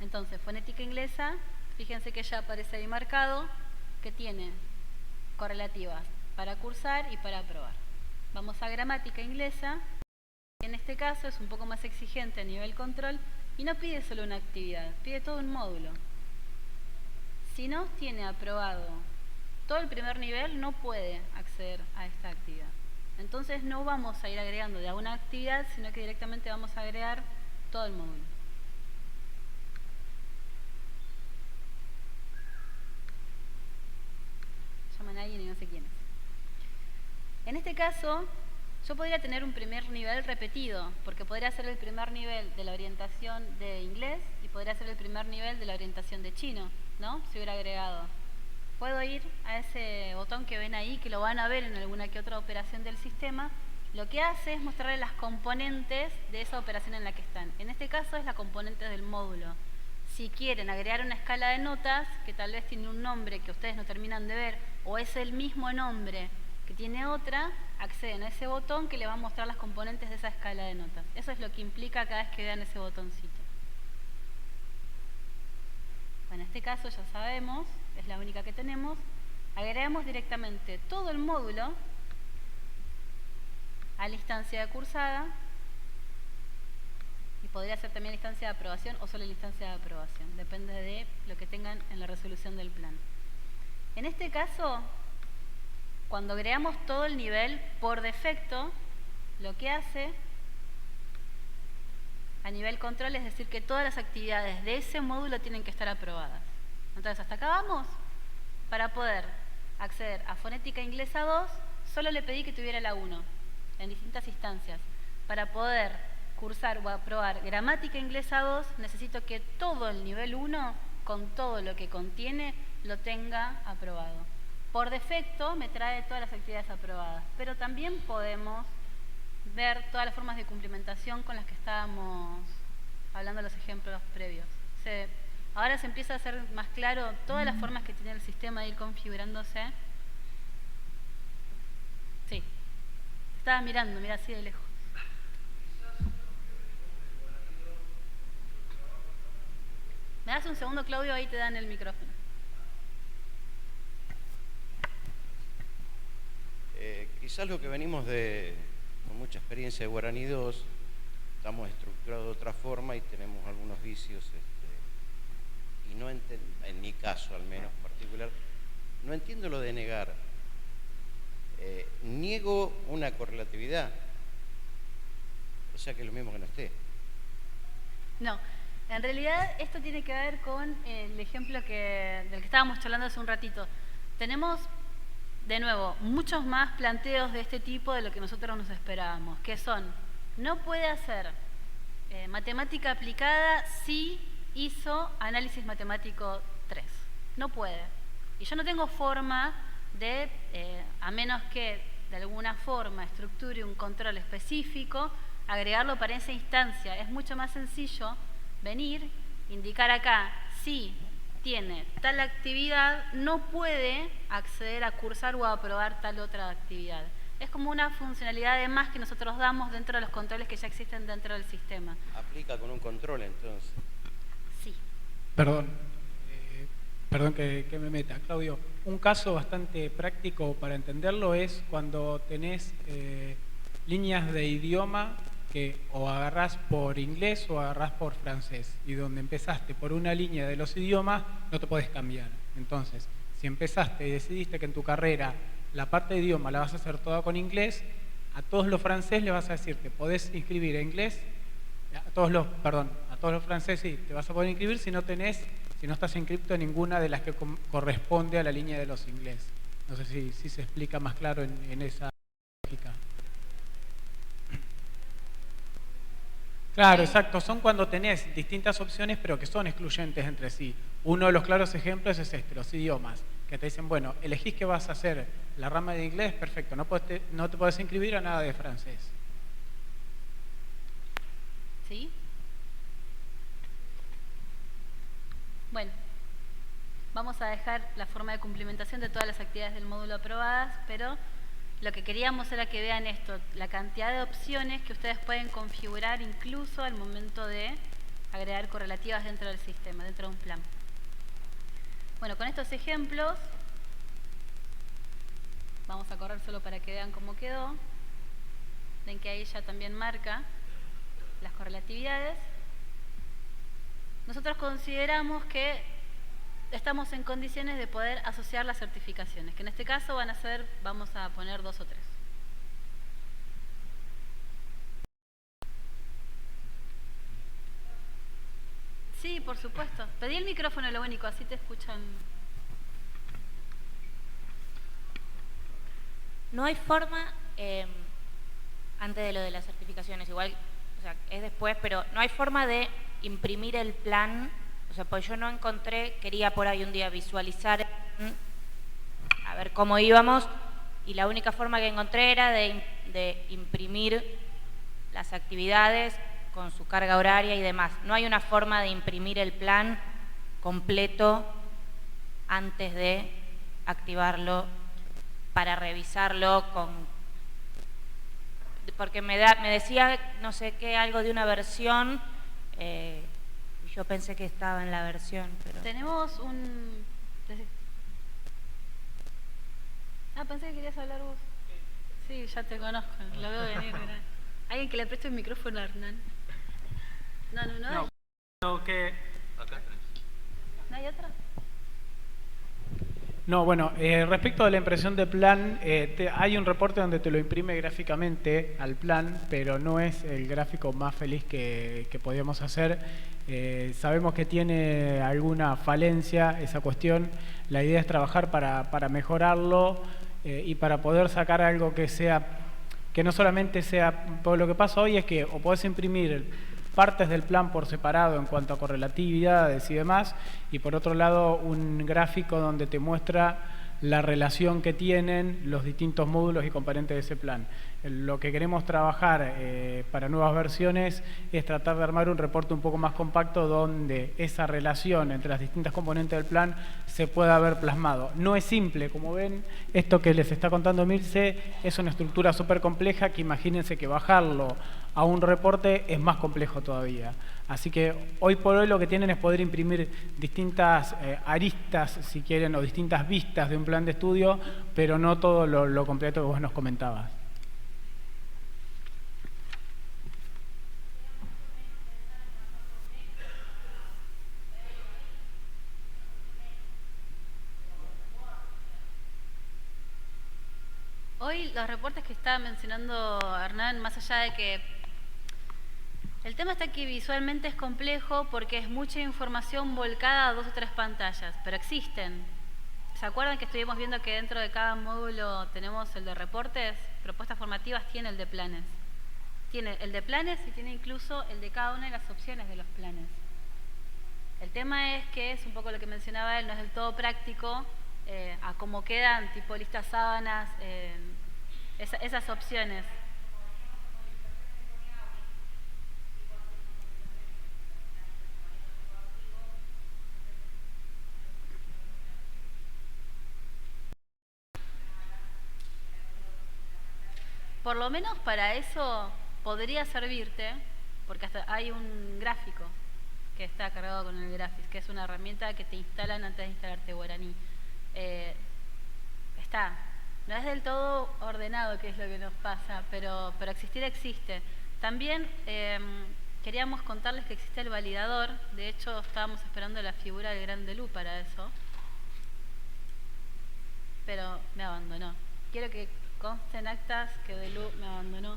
Entonces, fonética inglesa, fíjense que ya aparece ahí marcado que tiene correlativas para cursar y para aprobar. Vamos a gramática inglesa, que en este caso es un poco más exigente a nivel control y no pide solo una actividad, pide todo un módulo. Si no tiene aprobado todo el primer nivel, no puede acceder a esta actividad. Entonces no vamos a ir agregando de a una actividad, sino que directamente vamos a agregar todo el módulo. Llaman a alguien y no sé quién es. En este caso, yo podría tener un primer nivel repetido, porque podría ser el primer nivel de la orientación de inglés y podría ser el primer nivel de la orientación de chino, ¿no? Si hubiera agregado. Puedo ir a ese botón que ven ahí, que lo van a ver en alguna que otra operación del sistema. Lo que hace es mostrarle las componentes de esa operación en la que están. En este caso es la componente del módulo. Si quieren agregar una escala de notas, que tal vez tiene un nombre que ustedes no terminan de ver, o es el mismo nombre que tiene otra, acceden a ese botón que le va a mostrar las componentes de esa escala de notas. Eso es lo que implica cada vez que vean ese botoncito. Bueno, en este caso ya sabemos, es la única que tenemos. Agregamos directamente todo el módulo a la instancia de cursada y podría ser también la instancia de aprobación o solo la instancia de aprobación, depende de lo que tengan en la resolución del plan. En este caso, cuando agregamos todo el nivel, por defecto, lo que hace a nivel control es decir que todas las actividades de ese módulo tienen que estar aprobadas. Entonces, hasta acá vamos. Para poder acceder a fonética inglesa 2, solo le pedí que tuviera la 1 en distintas instancias. Para poder cursar o aprobar gramática inglesa 2, necesito que todo el nivel 1, con todo lo que contiene, lo tenga aprobado. Por defecto me trae todas las actividades aprobadas, pero también podemos ver todas las formas de cumplimentación con las que estábamos hablando en los ejemplos previos. Ahora se empieza a hacer más claro todas las formas que tiene el sistema de ir configurándose. Sí, estaba mirando, mira así de lejos. ¿Me das un segundo, Claudio? Ahí te dan el micrófono. Quizás lo que venimos con mucha experiencia de Guaraní 2, estamos estructurados de otra forma y tenemos algunos vicios, y no en mi caso al menos particular, no entiendo lo de negar. Niego una correlatividad, o sea que es lo mismo que no esté. No, en realidad esto tiene que ver con el ejemplo del que estábamos charlando hace un ratito. Tenemos, de nuevo, muchos más planteos de este tipo de lo que nosotros nos esperábamos, que son, no puede hacer matemática aplicada si hizo análisis matemático 3. No puede. Y yo no tengo forma de, a menos que de alguna forma estructure un control específico, agregarlo para esa instancia. Es mucho más sencillo venir indicar acá si tiene tal actividad, no puede acceder a cursar o a aprobar tal otra actividad. Es como una funcionalidad de más que nosotros damos dentro de los controles que ya existen dentro del sistema. Aplica con un control entonces. Sí. Perdón que me meta, Claudio. Un caso bastante práctico para entenderlo es cuando tenés líneas de idioma que o agarrás por inglés o agarrás por francés, y donde empezaste por una línea de los idiomas no te podés cambiar. Entonces, si empezaste y decidiste que en tu carrera la parte de idioma la vas a hacer toda con inglés, a todos los franceses les vas a decir que podés inscribir en inglés, a todos los franceses sí, te vas a poder inscribir si no estás inscrito en ninguna de las que corresponde a la línea de los inglés. No sé si se explica más claro en esa lógica. Claro, exacto. Son cuando tenés distintas opciones, pero que son excluyentes entre sí. Uno de los claros ejemplos es los idiomas, que te dicen, bueno, elegís que vas a hacer la rama de inglés, perfecto, no te podés inscribir a nada de francés. ¿Sí? Bueno, vamos a dejar la forma de cumplimentación de todas las actividades del módulo aprobadas, pero lo que queríamos era que vean esto, la cantidad de opciones que ustedes pueden configurar incluso al momento de agregar correlativas dentro del sistema, dentro de un plan. Bueno, con estos ejemplos, vamos a correr solo para que vean cómo quedó. Ven que ahí ya también marca las correlatividades. Nosotros consideramos que estamos en condiciones de poder asociar las certificaciones, que en este caso van a ser, vamos a poner 2 o 3. Sí, por supuesto. Pedí el micrófono, lo único, así te escuchan. No hay forma, antes de lo de las certificaciones, igual, o sea, es después, pero no hay forma de imprimir el plan. O sea, pues yo no encontré, quería por ahí un día visualizar, a ver cómo íbamos, y la única forma que encontré era de imprimir las actividades con su carga horaria y demás. No hay una forma de imprimir el plan completo antes de activarlo para revisarlo porque me decía no sé qué, algo de una versión. Yo pensé que estaba en la versión, pero... Tenemos un... pensé que querías hablar vos. Sí, ya te conozco, lo veo venir. Mira. Alguien que le preste el micrófono a Hernán. No. No, que... ¿No hay otra? No, bueno, respecto a la impresión de plan, hay un reporte donde te lo imprime gráficamente al plan, pero no es el gráfico más feliz que podíamos hacer. Sabemos que tiene alguna falencia esa cuestión. La idea es trabajar para mejorarlo y para poder sacar algo que no solamente sea... Lo que pasa hoy es que o podés imprimir partes del plan por separado en cuanto a correlatividades y demás, y por otro lado un gráfico donde te muestra la relación que tienen los distintos módulos y componentes de ese plan. Lo que queremos trabajar para nuevas versiones es tratar de armar un reporte un poco más compacto donde esa relación entre las distintas componentes del plan se pueda ver plasmado. No es simple, como ven, esto que les está contando Milce es una estructura súper compleja que imagínense que bajarlo a un reporte es más complejo todavía. Así que hoy por hoy lo que tienen es poder imprimir distintas aristas, si quieren, o distintas vistas de un plan de estudio, pero no todo lo completo que vos nos comentabas. Hoy los reportes que estaba mencionando Hernán, más allá de que el tema está que visualmente es complejo porque es mucha información volcada a 2 o 3 pantallas, pero existen. ¿Se acuerdan que estuvimos viendo que dentro de cada módulo tenemos el de reportes? Propuestas formativas tiene el de planes. Tiene el de planes y tiene incluso el de cada una de las opciones de los planes. El tema es que es un poco lo que mencionaba él, no es del todo práctico a cómo quedan, tipo listas sábanas, esas opciones. por lo menos para eso podría servirte, porque hasta hay un gráfico que está cargado con el Graphics, que es una herramienta que te instalan antes de instalarte Guaraní. No es del todo ordenado, que es lo que nos pasa, pero existir existe. También queríamos contarles que existe el validador. De hecho, estábamos esperando la figura del Gran Delú para eso, pero me abandonó. Quiero que conste en actas que Delú me abandonó.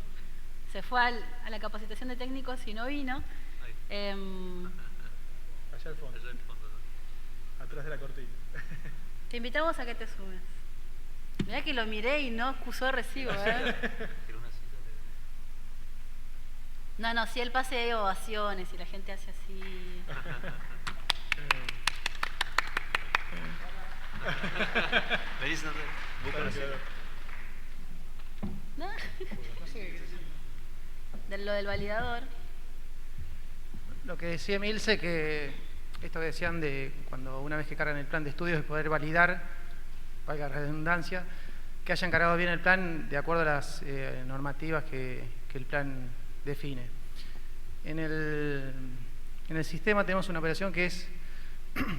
Se fue a la capacitación de técnicos y no vino. Allá al fondo. Atrás de la cortina. Te invitamos a que te sumes. Mirá que lo miré y no acusó de recibo, ¿eh? No, si él pase hay ovaciones y la gente hace así. ¿No? De lo del validador. Lo que decía Emilce, que esto que decían de cuando una vez que cargan el plan de estudios y poder validar, valga la redundancia, que hayan cargado bien el plan de acuerdo a las normativas que el plan define. En el sistema tenemos una operación que es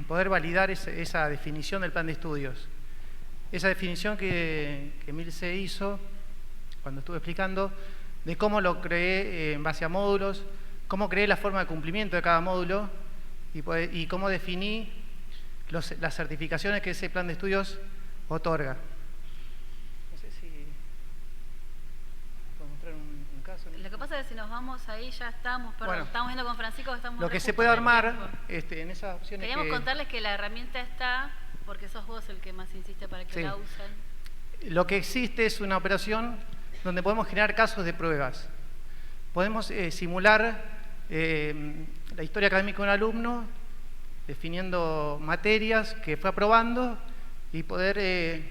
poder validar esa definición del plan de estudios. Esa definición que Emilce hizo cuando estuve explicando de cómo lo creé en base a módulos, cómo creé la forma de cumplimiento de cada módulo y cómo definí las certificaciones que ese plan de estudios otorga. No sé si puedo mostrar un caso. Lo que pasa es que si nos vamos ahí ya estamos, Bueno, estamos viendo con Francisco que estamos lo que se justo puede en el armar tiempo. en esas opciones Queríamos que... contarles que la herramienta está, porque sos vos el que más insiste para que Sí. la usen. Lo que existe es una operación donde podemos generar casos de pruebas. Podemos simular la historia académica de un alumno, definiendo materias que fue aprobando y poder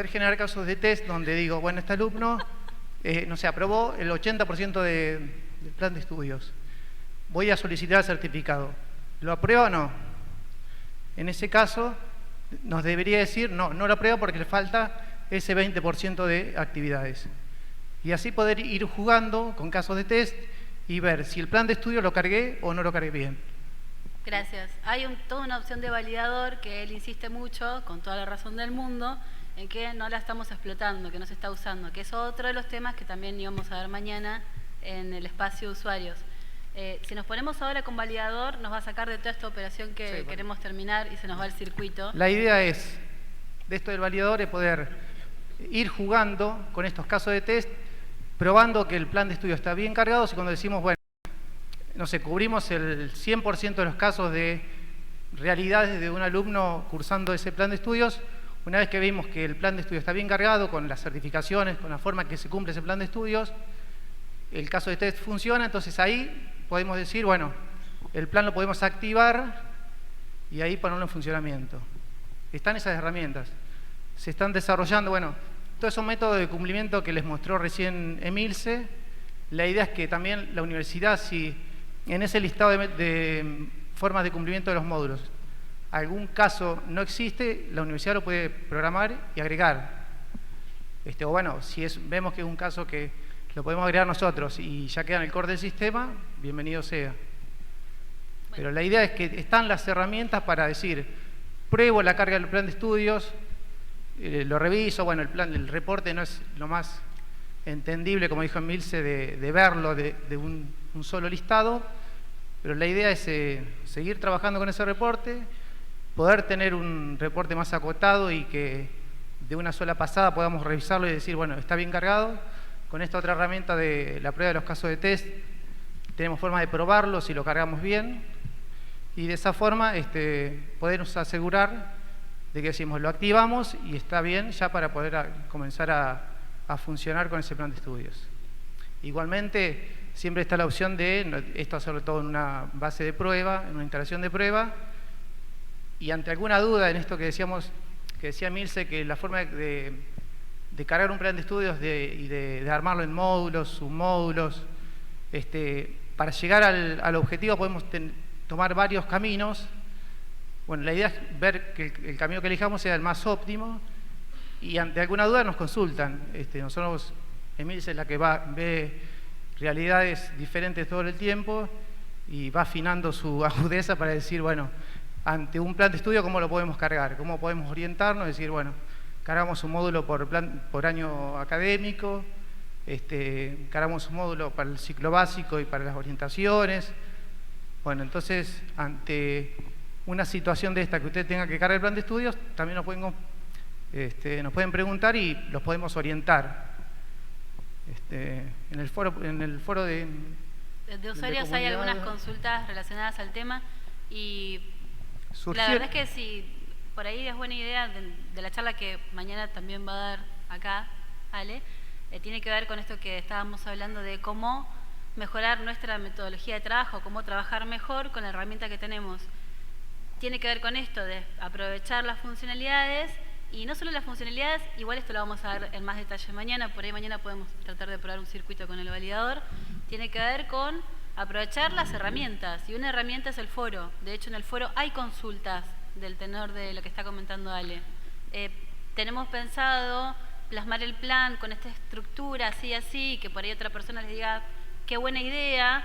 generar casos de test donde digo, bueno, este alumno, no sé, aprobó el 80% del plan de estudios. Voy a solicitar el certificado. ¿Lo aprueba o no? En ese caso, nos debería decir, no lo aprueba porque le falta ese 20% de actividades. Y así poder ir jugando con casos de test y ver si el plan de estudio lo cargué o no lo cargué bien. Gracias. Hay toda una opción de validador que él insiste mucho, con toda la razón del mundo, en que no la estamos explotando, que no se está usando, que es otro de los temas que también íbamos a ver mañana en el espacio de usuarios. Si nos ponemos ahora con validador, nos va a sacar de toda esta operación que bueno, queremos terminar y se nos va el circuito. La idea es, de esto del validador, es poder ir jugando con estos casos de test, probando que el plan de estudio está bien cargado, y cuando decimos, bueno, no sé, cubrimos el 100% de los casos de realidades de un alumno cursando ese plan de estudios, una vez que vimos que el plan de estudio está bien cargado, con las certificaciones, con la forma en que se cumple ese plan de estudios, el caso de test funciona, entonces ahí podemos decir, bueno, el plan lo podemos activar y ahí ponerlo en funcionamiento. Están esas herramientas. Se están desarrollando, bueno, todos esos métodos de cumplimiento que les mostró recién Emilce. La idea es que también la universidad, si en ese listado de formas de cumplimiento de los módulos algún caso no existe, la universidad lo puede programar y agregar. O bueno, si vemos que es un caso que lo podemos agregar nosotros y ya queda en el core del sistema, bienvenido sea. Pero la idea es que están las herramientas para decir, pruebo la carga del plan de estudios, lo reviso, bueno, el reporte no es lo más entendible, como dijo Emilce, de verlo de un solo listado, pero la idea es seguir trabajando con ese reporte, poder tener un reporte más acotado y que de una sola pasada podamos revisarlo y decir, bueno, está bien cargado. Con esta otra herramienta de la prueba de los casos de test, tenemos forma de probarlo si lo cargamos bien, y de esa forma podernos asegurar de que decimos, lo activamos y está bien ya para poder comenzar a funcionar con ese plan de estudios. Igualmente, siempre está la opción de esto hacerlo todo en una base de prueba, en una instalación de prueba, y ante alguna duda en esto que decía Milce, que la forma de cargar un plan de estudios y de armarlo en módulos, submódulos, para llegar al objetivo podemos tomar varios caminos. Bueno, la idea es ver que el camino que elijamos sea el más óptimo y ante alguna duda nos consultan. Nosotros, Emilia es la que ve realidades diferentes todo el tiempo y va afinando su agudeza para decir, bueno, ante un plan de estudio, ¿cómo lo podemos cargar? ¿Cómo podemos orientarnos? Decir, bueno, cargamos un módulo por año académico, cargamos un módulo para el ciclo básico y para las orientaciones. Bueno, entonces, ante una situación de esta que usted tenga que cargar el plan de estudios, también nos pueden preguntar y los podemos orientar. En el foro de usuarios hay algunas consultas relacionadas al tema y la verdad es que si por ahí es buena idea de la charla que mañana también va a dar acá, Ale, tiene que ver con esto que estábamos hablando de cómo mejorar nuestra metodología de trabajo, cómo trabajar mejor con la herramienta que tenemos. Tiene que ver con esto de aprovechar las funcionalidades y no solo las funcionalidades, igual esto lo vamos a ver en más detalle mañana, por ahí mañana podemos tratar de probar un circuito con el validador. Tiene que ver con aprovechar las herramientas y una herramienta es el foro. De hecho, en el foro hay consultas del tenor de lo que está comentando Ale. Tenemos pensado plasmar el plan con esta estructura, así, que por ahí otra persona les diga, qué buena idea,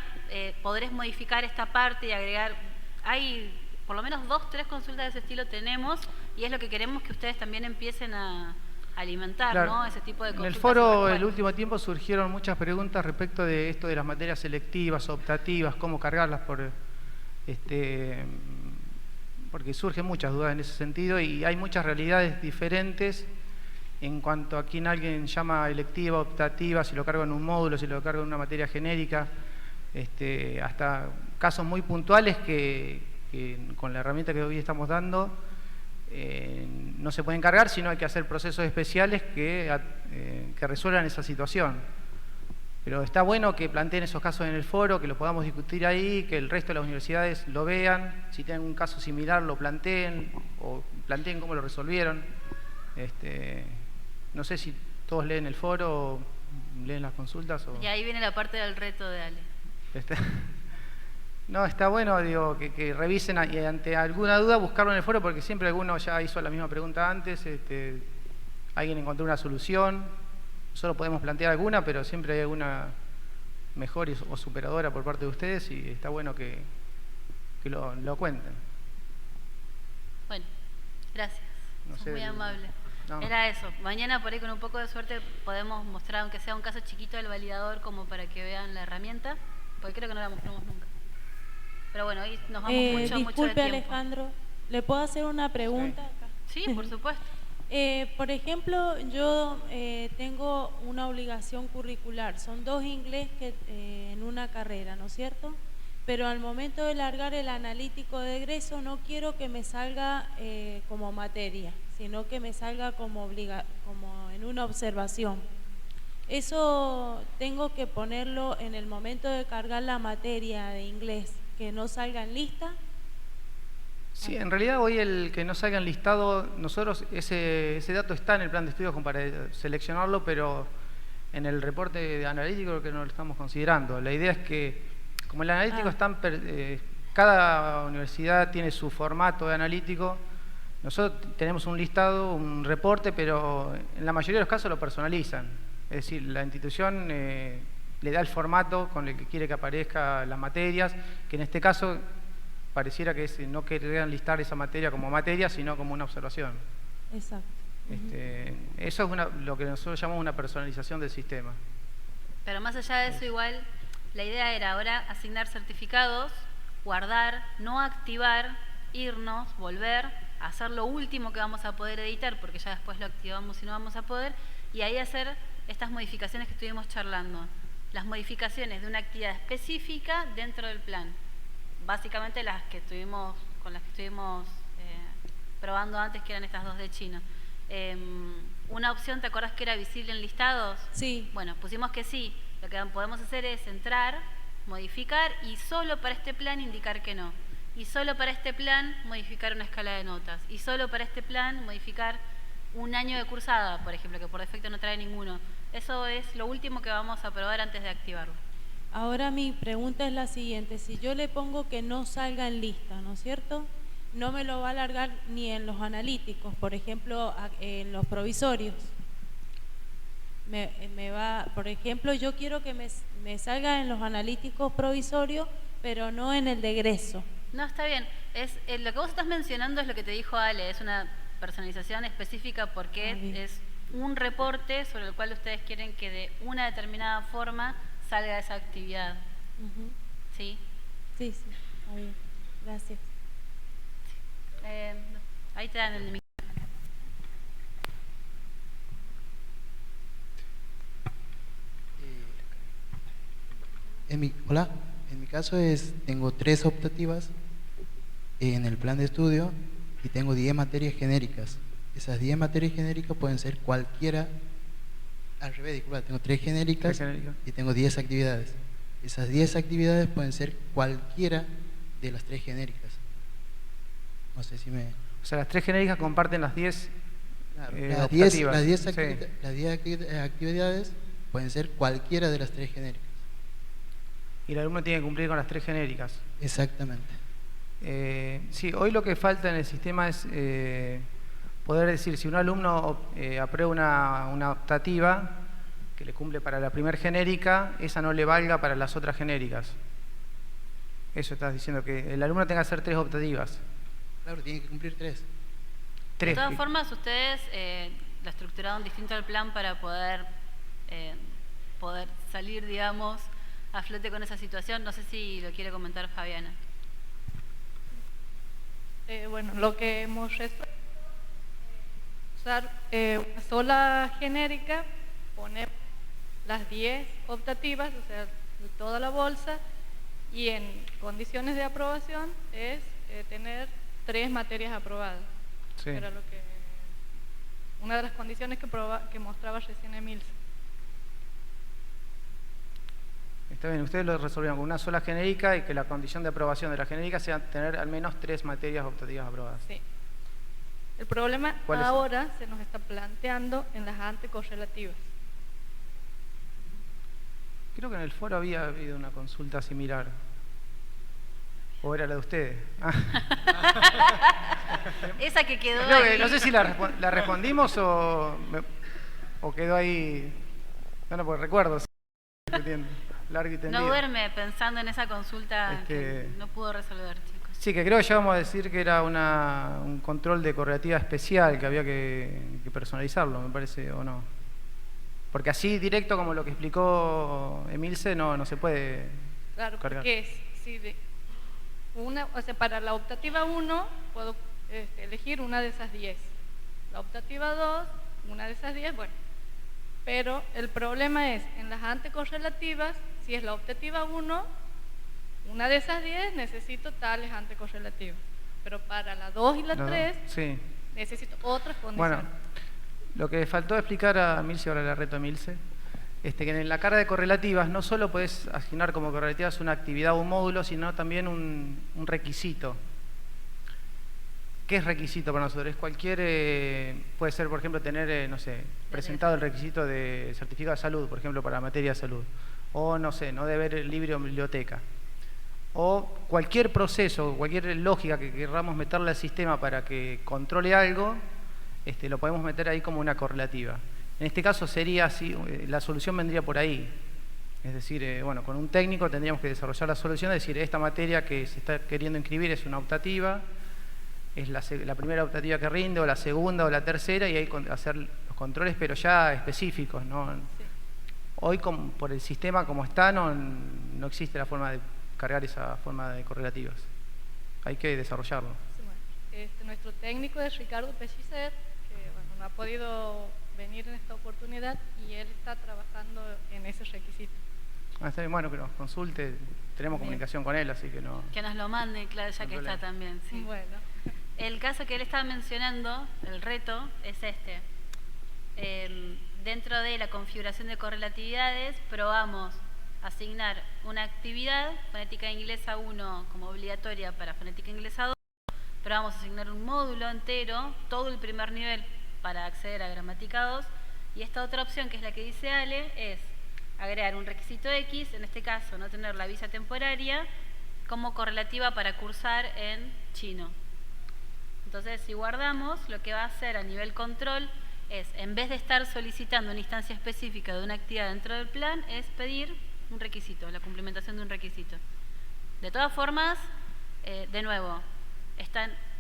podrés modificar esta parte y agregar. Hay por lo menos 2, 3 consultas de ese estilo tenemos y es lo que queremos que ustedes también empiecen a alimentar, claro, ¿no? Ese tipo de consultas. En el foro, el último tiempo, surgieron muchas preguntas respecto de esto de las materias selectivas, optativas, cómo cargarlas porque surgen muchas dudas en ese sentido y hay muchas realidades diferentes en cuanto a quién alguien llama electiva, optativa, si lo cargo en un módulo, si lo cargo en una materia genérica, hasta casos muy puntuales que con la herramienta que hoy estamos dando no se pueden cargar, sino hay que hacer procesos especiales que resuelvan esa situación. Pero está bueno que planteen esos casos en el foro, que lo podamos discutir ahí, que el resto de las universidades lo vean, si tienen un caso similar lo planteen, o planteen cómo lo resolvieron. No sé si todos leen el foro o leen las consultas. Y ahí viene la parte del reto de Ale. No, está bueno, digo, que revisen y ante alguna duda buscarlo en el foro, porque siempre alguno ya hizo la misma pregunta antes, alguien encontró una solución. Nosotros podemos plantear alguna, pero siempre hay alguna mejor o superadora por parte de ustedes y está bueno que lo cuenten. Bueno, gracias. No sé, muy amable. No. Era eso. Mañana por ahí con un poco de suerte podemos mostrar, aunque sea un caso chiquito del validador, como para que vean la herramienta, porque creo que no la mostramos nunca. Pero bueno, hoy nos vamos mucho de tiempo. Disculpe, Alejandro, ¿le puedo hacer una pregunta acá? Sí, por supuesto. Por ejemplo, yo tengo una obligación curricular, son 2 inglés en una carrera, ¿no es cierto? Pero al momento de largar el analítico de egreso no quiero que me salga como materia, sino que me salga como en una observación. Eso tengo que ponerlo en el momento de cargar la materia de inglés, que no salga en lista. Sí, en realidad hoy el que no salga enlistado, nosotros ese dato está en el plan de estudios como para seleccionarlo, pero en el reporte de analítico creo que no lo estamos considerando. La idea es que, como el analítico cada universidad tiene su formato de analítico, nosotros tenemos un listado, un reporte, pero en la mayoría de los casos lo personalizan. Es decir, la institución le da el formato con el que quiere que aparezcan las materias, que en este caso pareciera que no querían listar esa materia como materia, sino como una observación. Exacto. Eso es lo que nosotros llamamos una personalización del sistema. Pero más allá de eso, igual, la idea era ahora asignar certificados, guardar, no activar, irnos, volver, hacer lo último que vamos a poder editar, porque ya después lo activamos y no vamos a poder, y ahí hacer estas modificaciones que estuvimos charlando. Las modificaciones de una actividad específica dentro del plan. Básicamente con las que estuvimos probando antes, que eran estas 2 de China. Una opción, ¿te acordás que era visible en listados? Sí. Bueno, pusimos que sí. Lo que podemos hacer es entrar, modificar y solo para este plan indicar que no. Y solo para este plan modificar una escala de notas. Y solo para este plan modificar un año de cursada, por ejemplo, que por defecto no trae ninguno. Eso es lo último que vamos a probar antes de activarlo. Ahora mi pregunta es la siguiente, si yo le pongo que no salga en lista, ¿no es cierto? no me lo va a alargar ni en los analíticos, por ejemplo, en los provisorios. Por ejemplo, yo quiero que me salga en los analíticos provisorios, pero no en el de egreso. No, está bien. Lo que vos estás mencionando es lo que te dijo Ale, es una personalización específica porque es un reporte sobre el cual ustedes quieren que de una determinada forma salga esa actividad. ¿Sí? Sí, está bien. Gracias. Ahí te dan el micrófono. Hola, en mi caso tengo 3 optativas en el plan de estudio y tengo 10 materias genéricas. Esas 10 materias genéricas pueden ser cualquiera, al revés, disculpa, tengo 3 genéricas y tengo 10 actividades. Esas 10 actividades pueden ser cualquiera de las 3 genéricas. No sé si me... O sea, las 3 genéricas comparten las 10 optativas. Las 10 actividades pueden ser cualquiera de las 3 genéricas. Y el alumno tiene que cumplir con las 3 genéricas. Exactamente. Sí, hoy lo que falta en el sistema es poder decir, si un alumno aprueba una optativa que le cumple para la primera genérica, esa no le valga para las otras genéricas. Eso estás diciendo, que el alumno tenga que hacer 3 optativas. Claro, tiene que cumplir 3. De todas formas, ustedes lo estructuraron distinto al plan para poder salir, digamos, a flote con esa situación. No sé si lo quiere comentar Fabiana. Bueno, lo que hemos resuelto es usar una sola genérica, poner las 10 optativas, o sea, toda la bolsa, y en condiciones de aprobación es tener 3 materias aprobadas. Sí. Era una de las condiciones que mostraba recién Emilce. Está bien, ustedes lo resolvieron con una sola genérica y que la condición de aprobación de la genérica sea tener al menos 3 materias optativas aprobadas. Sí. El problema ahora se nos está planteando en las antecorrelativas. Creo que en el foro había habido una consulta similar. ¿O era la de ustedes? Esa que quedó ahí. No sé si la respondimos o quedó ahí. No, porque recuerdo. Largo y tendido. No duerme pensando en esa consulta que no pudo resolver, chicos. Sí, que creo que ya vamos a decir que era un control de correlativa especial, que había que personalizarlo, me parece, o no. Porque así directo como lo que explicó Emilce no se puede cargar. Porque para la optativa 1 puedo elegir una de esas 10. La optativa 2, una de esas 10, bueno. Pero el problema es, en las antecorrelativas, si es la optativa 1, una de esas 10 necesito tales antecorrelativas. Pero para la 2 y la 3, necesito otras condiciones. Bueno, lo que faltó explicar a Emilce, ahora le reto a Emilce, que en la carga de correlativas no solo puedes asignar como correlativas una actividad o un módulo, sino también un requisito. ¿Qué es requisito para nosotros? Es puede ser, por ejemplo, tener, no sé, presentado el requisito de certificado de salud, por ejemplo, para materia de salud. O, no sé, no deber el libro en biblioteca. O cualquier proceso, cualquier lógica que queramos meterle al sistema para que controle algo, lo podemos meter ahí como una correlativa. En este caso sería así, la solución vendría por ahí. Es decir, bueno, con un técnico tendríamos que desarrollar la solución, es decir, esta materia que se está queriendo inscribir es una optativa, es la primera optativa que rinde, o la segunda o la tercera, y ahí hacer los controles, pero ya específicos, ¿no? Sí. Hoy, por el sistema como está, no existe la forma de cargar esa forma de correlativas. Hay que desarrollarlo. Sí, bueno. Nuestro técnico es Ricardo Pellicer, que no ha podido venir en esta oportunidad, y él está trabajando en ese requisito. Está bien, bueno, que nos consulte, tenemos comunicación con él, así que no... Que nos lo mande, claro, ya que está también, sí. Bueno. El caso que él estaba mencionando, el reto, es este. Dentro de la configuración de correlatividades, probamos asignar una actividad, fonética inglesa 1 como obligatoria para fonética inglesa 2, probamos asignar un módulo entero, todo el primer nivel para acceder a gramática 2, y esta otra opción, que es la que dice Ale, es agregar un requisito X, en este caso no tener la visa temporaria, como correlativa para cursar en chino. Entonces, si guardamos, lo que va a hacer a nivel control es, en vez de estar solicitando una instancia específica de una actividad dentro del plan, es pedir un requisito, la cumplimentación de un requisito. De todas formas, de nuevo,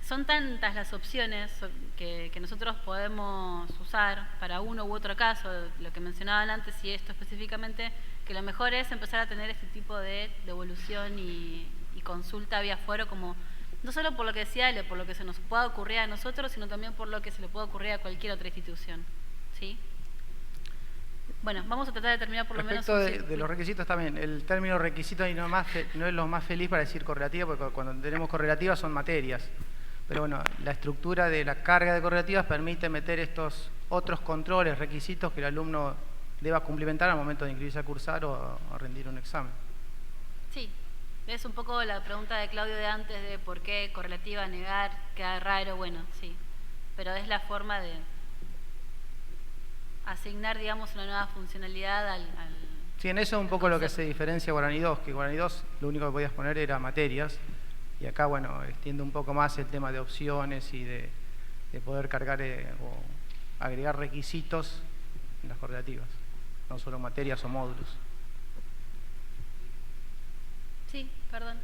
son tantas las opciones que nosotros podemos usar para uno u otro caso, lo que mencionaban antes y esto específicamente, que lo mejor es empezar a tener este tipo de devolución y consulta vía foro, como no solo por lo que decía Ale, por lo que se nos pueda ocurrir a nosotros, sino también por lo que se le pueda ocurrir a cualquier otra institución. ¿Sí? Bueno, vamos a tratar de terminar por lo menos... Respecto de los requisitos también, el término requisito ahí no es lo más feliz para decir correlativa, porque cuando tenemos correlativas son materias. Pero bueno, la estructura de la carga de correlativas permite meter estos otros controles, requisitos que el alumno deba cumplimentar al momento de inscribirse a cursar o a rendir un examen. Sí, es un poco la pregunta de Claudio de antes de por qué correlativa, negar, queda raro, bueno, sí. Pero es la forma de asignar, digamos, una nueva funcionalidad al sí, en eso es un poco lo que se diferencia Guaraní 2, que Guaraní 2 lo único que podías poner era materias, y acá, bueno, extiende un poco más el tema de opciones y de poder cargar o agregar requisitos en las correlativas, no solo materias o módulos. Sí, perdón.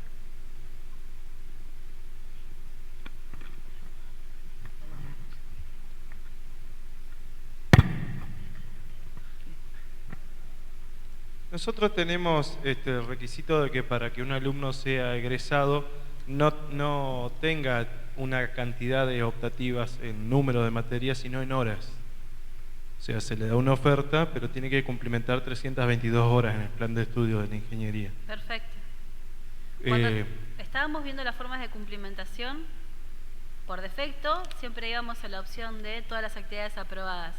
Nosotros tenemos el requisito de que para que un alumno sea egresado no tenga una cantidad de optativas en número de materias, sino en horas. O sea, se le da una oferta, pero tiene que cumplimentar 322 horas en el plan de estudio de la ingeniería. Perfecto. Cuando estábamos viendo las formas de cumplimentación, por defecto siempre íbamos a la opción de todas las actividades aprobadas.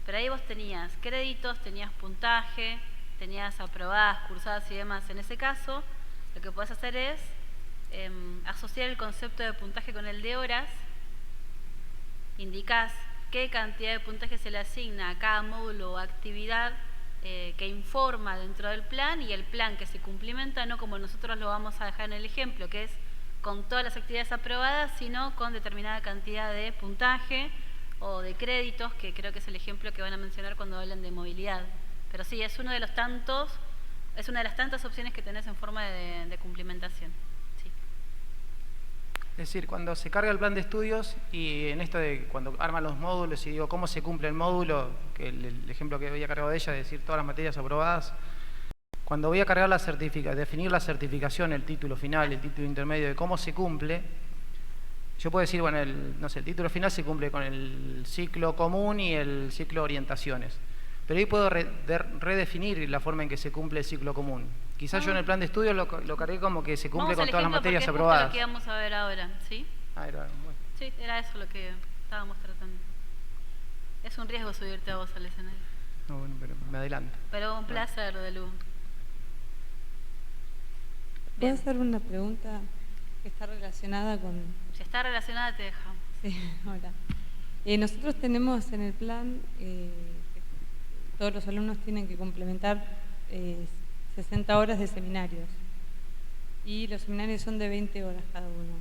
Pero ahí vos tenías créditos, tenías puntaje, tenías aprobadas, cursadas y demás. En ese caso, lo que podés hacer es asociar el concepto de puntaje con el de horas, indicás qué cantidad de puntaje se le asigna a cada módulo o actividad que informa dentro del plan, y el plan que se cumplimenta, no como nosotros lo vamos a dejar en el ejemplo, que es con todas las actividades aprobadas, sino con determinada cantidad de puntaje o de créditos, que creo que es el ejemplo que van a mencionar cuando hablan de movilidad. Pero sí, es una de las tantas opciones que tenés en forma de cumplimentación. Sí. Es decir, cuando se carga el plan de estudios y en esto de cuando arman los módulos y digo cómo se cumple el módulo, que el ejemplo que había cargado de ella, es decir, todas las materias aprobadas, cuando voy a cargar la definir la certificación, el título final, el título intermedio de cómo se cumple, yo puedo decir, bueno, el título final se cumple con el ciclo común y el ciclo orientaciones. Pero ahí puedo redefinir la forma en que se cumple el ciclo común. Quizás yo en el plan de estudios lo cargué como que se cumple con todas las materias aprobadas. Vamos al ejemplo porque es justo lo que vamos a ver ahora, ¿sí? Bueno. Sí, era eso lo que estábamos tratando. Es un riesgo subirte a vos al escenario. No, bueno, pero me adelanto. Pero un placer, Delu. ¿Puedo hacer una pregunta que está relacionada con...? Si está relacionada, te dejamos. Sí, hola. Nosotros tenemos en el plan... todos los alumnos tienen que complementar 60 horas de seminarios, y los seminarios son de 20 horas cada uno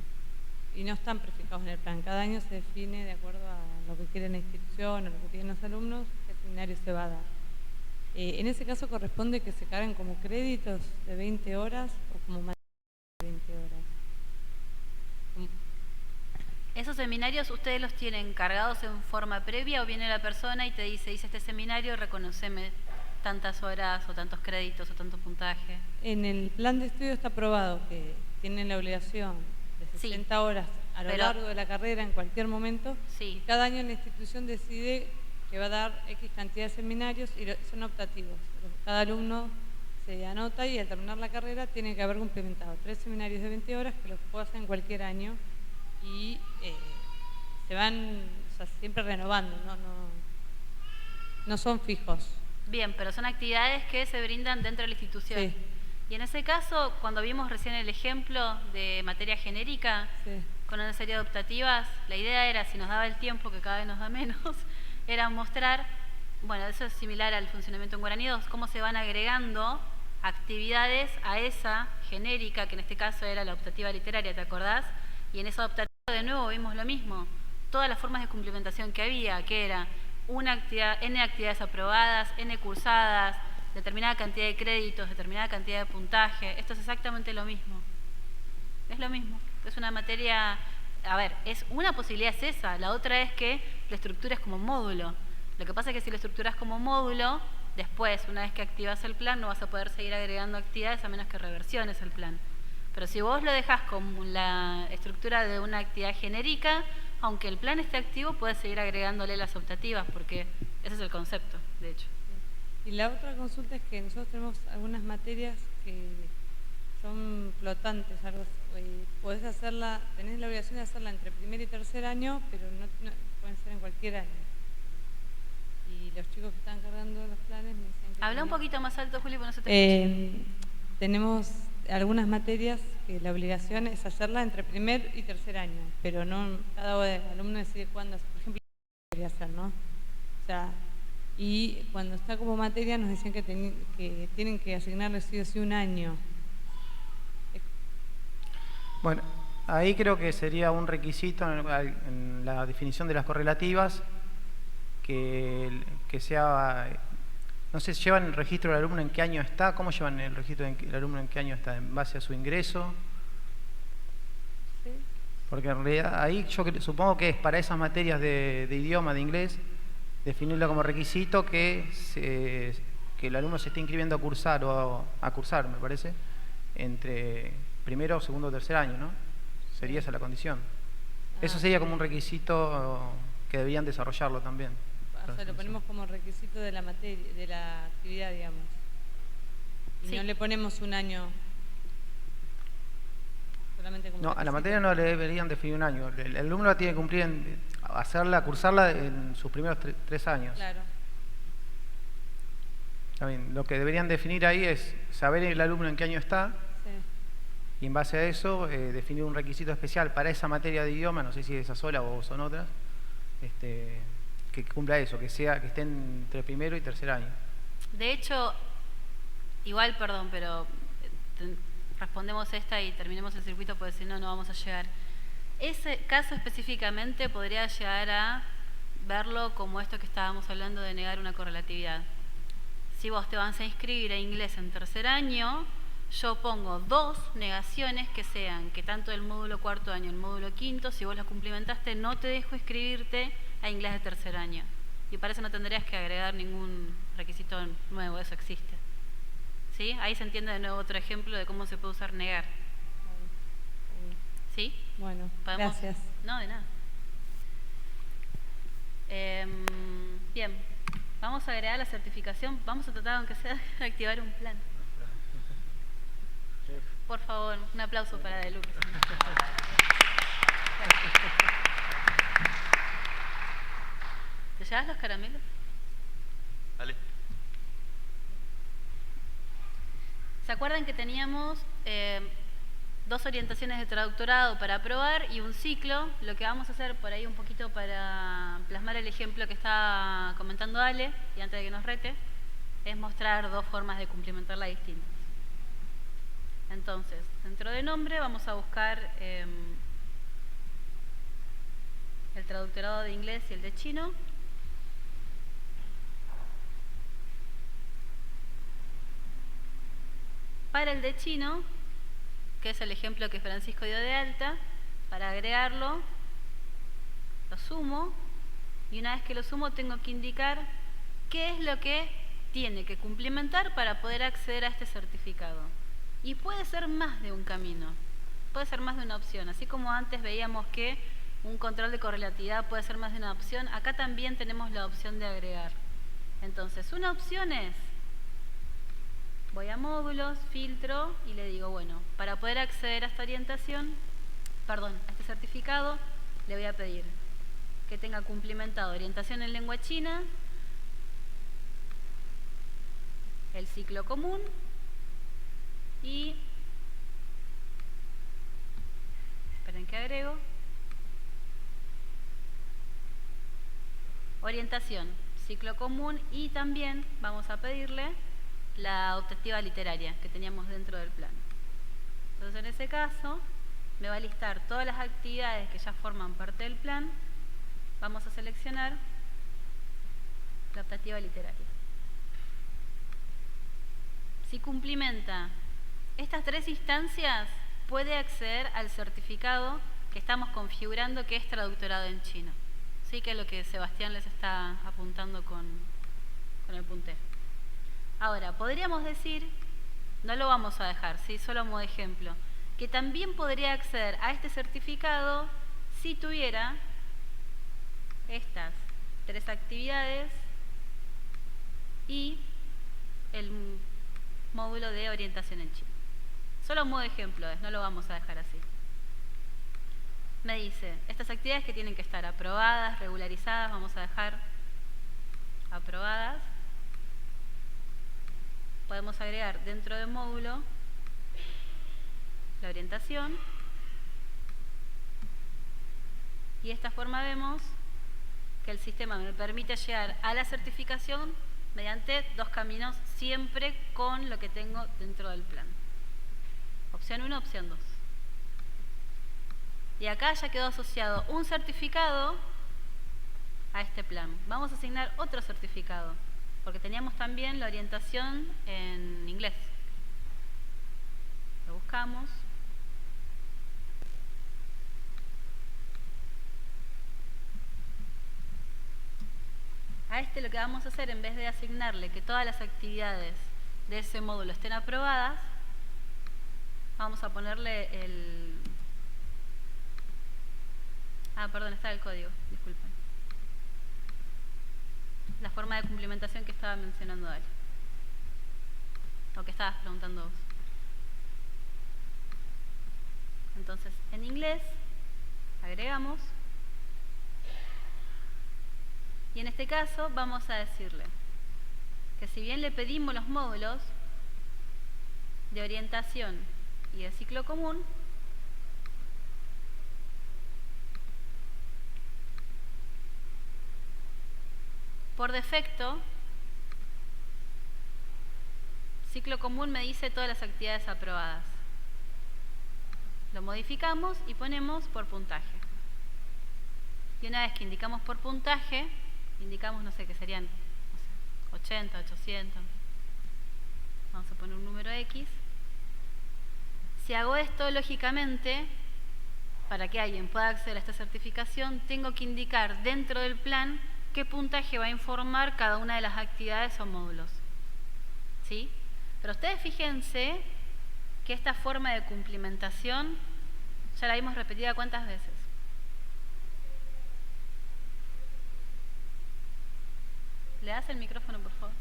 y no están prefijados en el plan. Cada año se define de acuerdo a lo que quiere la institución o lo que piden los alumnos, qué seminario se va a dar. En ese caso corresponde que se carguen como créditos de 20 horas o como materias de 20 horas. ¿Esos seminarios ustedes los tienen cargados en forma previa o viene la persona y te dice, hice este seminario, reconoceme tantas horas o tantos créditos o tanto puntaje? En el plan de estudio está aprobado que tienen la obligación de 60 horas a lo largo de la carrera en cualquier momento. Sí. Y cada año la institución decide que va a dar X cantidad de seminarios y son optativos. Cada alumno se anota y al terminar la carrera tiene que haber complementado 3 seminarios de 20 horas que los puede hacer en cualquier año. Y se van siempre renovando, no son fijos. Bien, pero son actividades que se brindan dentro de la institución. Sí. Y en ese caso, cuando vimos recién el ejemplo de materia genérica, con una serie de optativas, la idea era, si nos daba el tiempo, que cada vez nos da menos, era mostrar, bueno, eso es similar al funcionamiento en Guaraní 2, cómo se van agregando actividades a esa genérica, que en este caso era la optativa literaria, ¿te acordás? Y en esa optativa de nuevo vimos lo mismo. Todas las formas de cumplimentación que había, que era una actividad, n actividades aprobadas, n cursadas, determinada cantidad de créditos, determinada cantidad de puntaje. Esto es exactamente lo mismo. Es lo mismo. Es una materia... A ver, una posibilidad es esa. La otra es que lo estructuras como módulo. Lo que pasa es que si lo estructuras como módulo, después, una vez que activas el plan, no vas a poder seguir agregando actividades a menos que reversiones el plan. Pero si vos lo dejás como la estructura de una actividad genérica, aunque el plan esté activo, puedes seguir agregándole las optativas, porque ese es el concepto, de hecho. Y la otra consulta es que nosotros tenemos algunas materias que son flotantes, algo, podés hacerla, tenés la obligación de hacerla entre primer y tercer año, pero no pueden ser en cualquier año. Y los chicos que están cargando los planes me dicen que... Habla un poquito más alto, Juli, porque no se te escucha. Tenemos algunas materias que la obligación es hacerla entre primer y tercer año, pero no cada alumno decide cuándo, por ejemplo, quería hacer, ¿no? O sea, y cuando está como materia nos decían que tienen que asignarle sí o sí un año. Bueno, ahí creo que sería un requisito en la definición de las correlativas que sea... No sé, ¿llevan el registro del alumno en qué año está? ¿Cómo llevan el registro del alumno en qué año está? ¿En base a su ingreso? Sí. Porque en realidad ahí yo supongo que es para esas materias de idioma, de inglés, definirlo como requisito que el alumno se esté inscribiendo a cursar, me parece, entre primero, segundo o tercer año, ¿no? Sería esa la condición. Eso sería como un requisito que deberían desarrollarlo también. O sea, lo ponemos como requisito de la materia, de la actividad, digamos. Y sí, no le ponemos un año solamente como no, requisito. A la materia no le deberían definir un año. El alumno la tiene que cumplir, cursarla en sus primeros 3 años. Claro. Está bien. Lo que deberían definir ahí es saber el alumno en qué año está. Sí. Y en base a eso, definir un requisito especial para esa materia de idioma, no sé si es esa sola o son otras, que cumpla eso, que esté entre primero y tercer año. De hecho, igual, perdón, pero respondemos esta y terminemos el circuito porque si no, no vamos a llegar. Ese caso específicamente podría llegar a verlo como esto que estábamos hablando de negar una correlatividad. Si vos te vas a inscribir a inglés en tercer año, yo pongo 2 negaciones que sean que tanto el módulo cuarto año, el módulo quinto, si vos las cumplimentaste, no te dejo inscribirte a inglés de tercer año. Y para eso no tendrías que agregar ningún requisito nuevo, eso existe. ¿Sí? Ahí se entiende de nuevo otro ejemplo de cómo se puede usar negar. ¿Sí? Bueno, ¿podemos? Gracias. No, de nada. Bien, vamos a agregar la certificación. Vamos a tratar, aunque sea, de activar un plan. Por favor, un aplauso para De Lucas. ¿Te llevas los caramelos? Dale. ¿Se acuerdan que teníamos 2 orientaciones de traductorado para aprobar y un ciclo? Lo que vamos a hacer por ahí un poquito para plasmar el ejemplo que estaba comentando Ale, y antes de que nos rete, es mostrar 2 formas de cumplimentarla distintas. Entonces, dentro de nombre vamos a buscar el traductorado de inglés y el de chino. Para el de chino, que es el ejemplo que Francisco dio de alta, para agregarlo, lo sumo, y una vez que lo sumo tengo que indicar qué es lo que tiene que cumplimentar para poder acceder a este certificado. Y puede ser más de un camino, puede ser más de una opción. Así como antes veíamos que un control de correlatividad puede ser más de una opción, acá también tenemos la opción de agregar. Entonces, una opción es, voy a módulos, filtro y le digo, bueno, para poder acceder a esta orientación, perdón, a este certificado, le voy a pedir que tenga cumplimentado orientación en lengua china, el ciclo común y, esperen que agrego, orientación, ciclo común y también vamos a pedirle la optativa literaria que teníamos dentro del plan. Entonces en ese caso me va a listar todas las actividades que ya forman parte del plan. Vamos a seleccionar la optativa literaria. Si cumplimenta estas 3 instancias, puede acceder al certificado que estamos configurando, que es traductorado en chino. Sí, que es lo que Sebastián les está apuntando con el puntero. Ahora, podríamos decir, no lo vamos a dejar, ¿sí? Solo como ejemplo, que también podría acceder a este certificado si tuviera estas 3 actividades y el módulo de orientación en chino. Solo modo ejemplo no lo vamos a dejar así. Me dice, estas actividades que tienen que estar aprobadas, regularizadas, vamos a dejar aprobadas. Podemos agregar dentro del módulo la orientación. Y de esta forma vemos que el sistema me permite llegar a la certificación mediante 2 caminos, siempre con lo que tengo dentro del plan. Opción 1, opción 2. Y acá ya quedó asociado un certificado a este plan. Vamos a asignar otro certificado, porque teníamos también la orientación en inglés. Lo buscamos. A este lo que vamos a hacer, en vez de asignarle que todas las actividades de ese módulo estén aprobadas, vamos a ponerle el... perdón, está el código, disculpen. La forma de cumplimentación que estaba mencionando Ale. O que estabas preguntando vos. Entonces, en inglés, agregamos. Y en este caso vamos a decirle que si bien le pedimos los módulos de orientación y de ciclo común, por defecto, ciclo común me dice todas las actividades aprobadas. Lo modificamos y ponemos por puntaje. Y una vez que indicamos por puntaje, indicamos, no sé, que serían 80, 800. Vamos a poner un número X. Si hago esto, lógicamente, para que alguien pueda acceder a esta certificación, tengo que indicar dentro del plan qué puntaje va a informar cada una de las actividades o módulos. ¿Sí? Pero ustedes fíjense que esta forma de cumplimentación ya la vimos repetida ¿cuántas veces? ¿Le das el micrófono, por favor?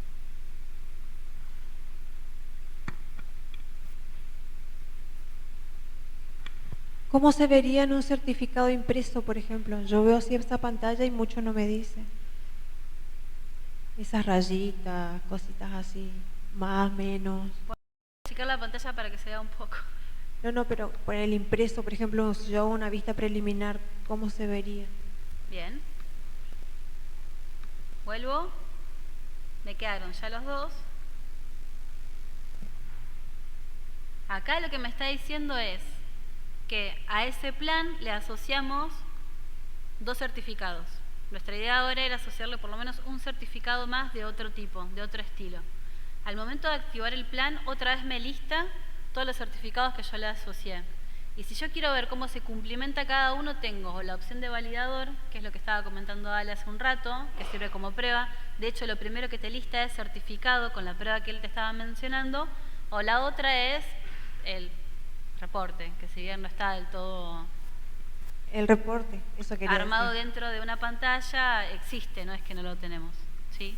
¿Cómo se vería en un certificado impreso, por ejemplo? Yo veo así esta pantalla y mucho no me dice. Esas rayitas, cositas así, más, menos. Puedo checar la pantalla para que se vea un poco. No, pero por el impreso, por ejemplo, si yo hago una vista preliminar, ¿cómo se vería? Bien. Vuelvo. Me quedaron ya los 2. Acá lo que me está diciendo es que a ese plan le asociamos 2 certificados. Nuestra idea ahora era asociarle por lo menos un certificado más de otro tipo, de otro estilo. Al momento de activar el plan, otra vez me lista todos los certificados que yo le asocié. Y si yo quiero ver cómo se cumplimenta cada uno, tengo la opción de validador, que es lo que estaba comentando Ale hace un rato, que sirve como prueba. De hecho, lo primero que te lista es certificado con la prueba que él te estaba mencionando, o la otra es el reporte, que si bien no está del todo el reporte, eso quería armado decir. dentro de una pantalla, existe, no es que no lo tenemos, ¿sí?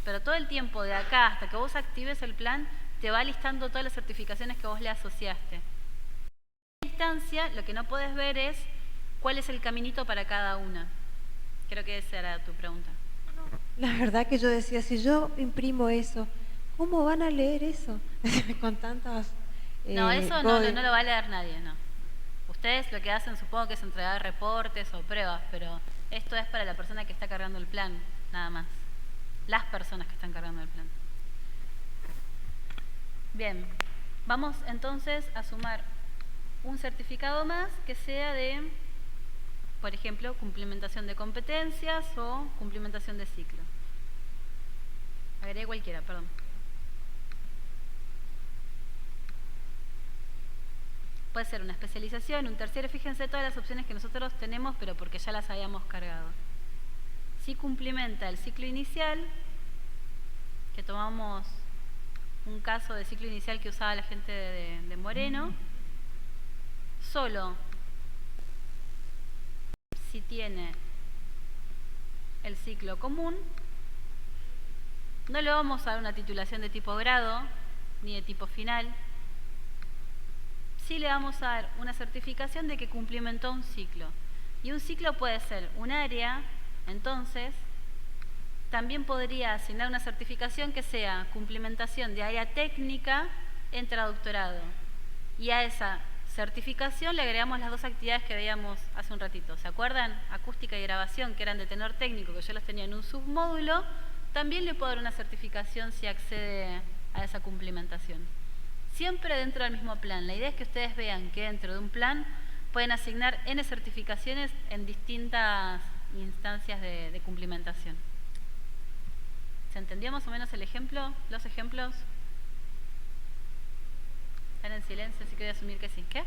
Pero todo el tiempo de acá hasta que vos actives el plan, te va listando todas las certificaciones que vos le asociaste. En instancia, lo que no podés ver es cuál es el caminito para cada una. Creo que esa era tu pregunta. La verdad que yo decía, si yo imprimo eso, ¿cómo van a leer eso? Con tantas... no, eso no lo va a leer nadie, no. Ustedes lo que hacen supongo que es entregar reportes o pruebas, pero esto es para la persona que está cargando el plan, nada más. Las personas que están cargando el plan. Bien, vamos entonces a sumar un certificado más que sea de, por ejemplo, cumplimentación de competencias o cumplimentación de ciclo. Agregué cualquiera, perdón. Puede ser una especialización, un terciario. Fíjense todas las opciones que nosotros tenemos, pero porque ya las habíamos cargado. Si cumplimenta el ciclo inicial, que tomamos un caso de ciclo inicial que usaba la gente de Moreno, solo si tiene el ciclo común, no le vamos a dar una titulación de tipo grado ni de tipo final. Sí le vamos a dar una certificación de que cumplimentó un ciclo. Y un ciclo puede ser un área, entonces también podría asignar una certificación que sea cumplimentación de área técnica en traductorado. Y a esa certificación le agregamos las dos actividades que veíamos hace un ratito. ¿Se acuerdan? Acústica y grabación, que eran de tenor técnico, que yo las tenía en un submódulo. También le puedo dar una certificación si accede a esa cumplimentación. Siempre dentro del mismo plan. La idea es que ustedes vean que dentro de un plan pueden asignar N certificaciones en distintas instancias de cumplimentación. ¿Se entendió más o menos el ejemplo? ¿Los ejemplos? Están en silencio, así que voy a asumir que sí. ¿Qué? Ahí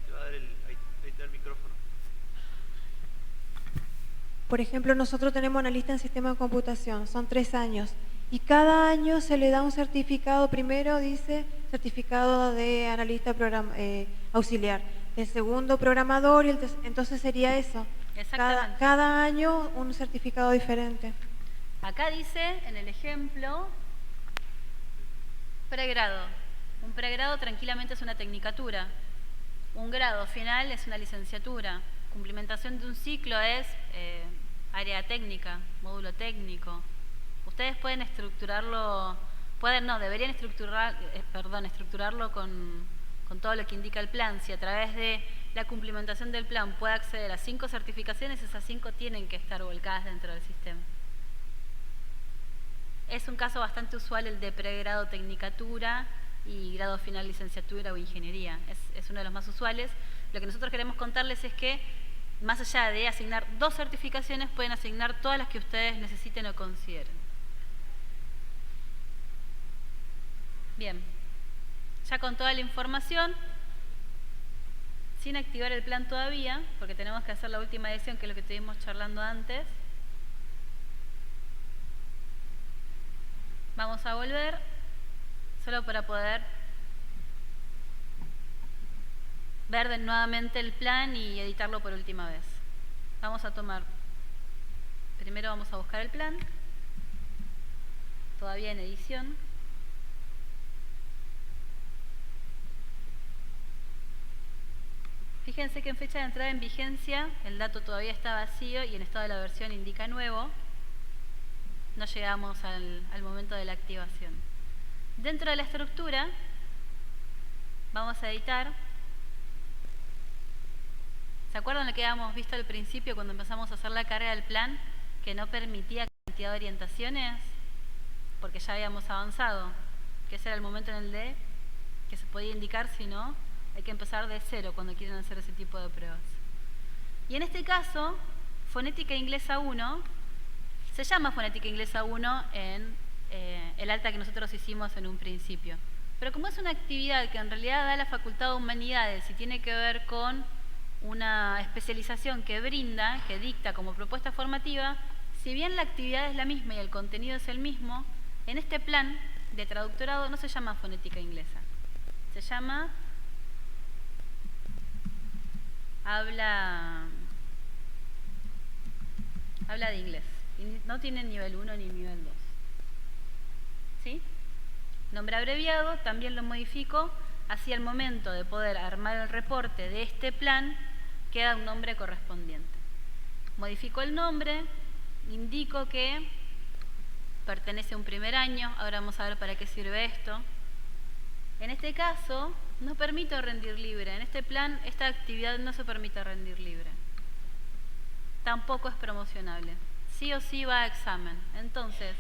te va a dar el micrófono. Por ejemplo, nosotros tenemos analista en sistema de computación, son 3 años. Y cada año se le da un certificado. Primero dice certificado de analista auxiliar. El segundo programador, y entonces sería eso. Exactamente. Cada año un certificado diferente. Acá dice, en el ejemplo, pregrado. Un pregrado tranquilamente es una tecnicatura. Un grado final es una licenciatura. Cumplimentación de un ciclo es área técnica, módulo técnico. Ustedes pueden estructurarlo, deberían estructurarlo con todo lo que indica el plan. Si a través de la cumplimentación del plan puede acceder a 5 certificaciones, esas 5 tienen que estar volcadas dentro del sistema. Es un caso bastante usual el de pregrado tecnicatura y grado final licenciatura o ingeniería. Es uno de los más usuales. Lo que nosotros queremos contarles es que más allá de asignar 2 certificaciones, pueden asignar todas las que ustedes necesiten o consideren. Bien, ya con toda la información, sin activar el plan todavía, porque tenemos que hacer la última edición, que es lo que estuvimos charlando antes. Vamos a volver, solo para poder ver nuevamente el plan y editarlo por última vez. Vamos a tomar, primero vamos a buscar el plan, todavía en edición. Fíjense que en fecha de entrada en vigencia el dato todavía está vacío y en estado de la versión indica nuevo. No llegamos al momento de la activación. Dentro de la estructura vamos a editar. ¿Se acuerdan lo que habíamos visto al principio cuando empezamos a hacer la carga del plan? Que no permitía cantidad de orientaciones porque ya habíamos avanzado. Que ese era el momento en el que se podía indicar, si no, hay que empezar de cero cuando quieren hacer ese tipo de pruebas. Y en este caso, fonética inglesa 1, se llama fonética inglesa 1 en el alta que nosotros hicimos en un principio. Pero como es una actividad que en realidad da la Facultad de Humanidades y tiene que ver con una especialización que brinda, que dicta como propuesta formativa, si bien la actividad es la misma y el contenido es el mismo, en este plan de traductorado no se llama fonética inglesa. Se llama habla de inglés. Y no tiene nivel 1 ni nivel 2. ¿Sí? Nombre abreviado, también lo modifico. Así al momento de poder armar el reporte de este plan, queda un nombre correspondiente. Modifico el nombre, indico que pertenece a un primer año. Ahora vamos a ver para qué sirve esto. En este caso, no permito rendir libre. En este plan, esta actividad no se permite rendir libre. Tampoco es promocionable. Sí o sí va a examen. Entonces,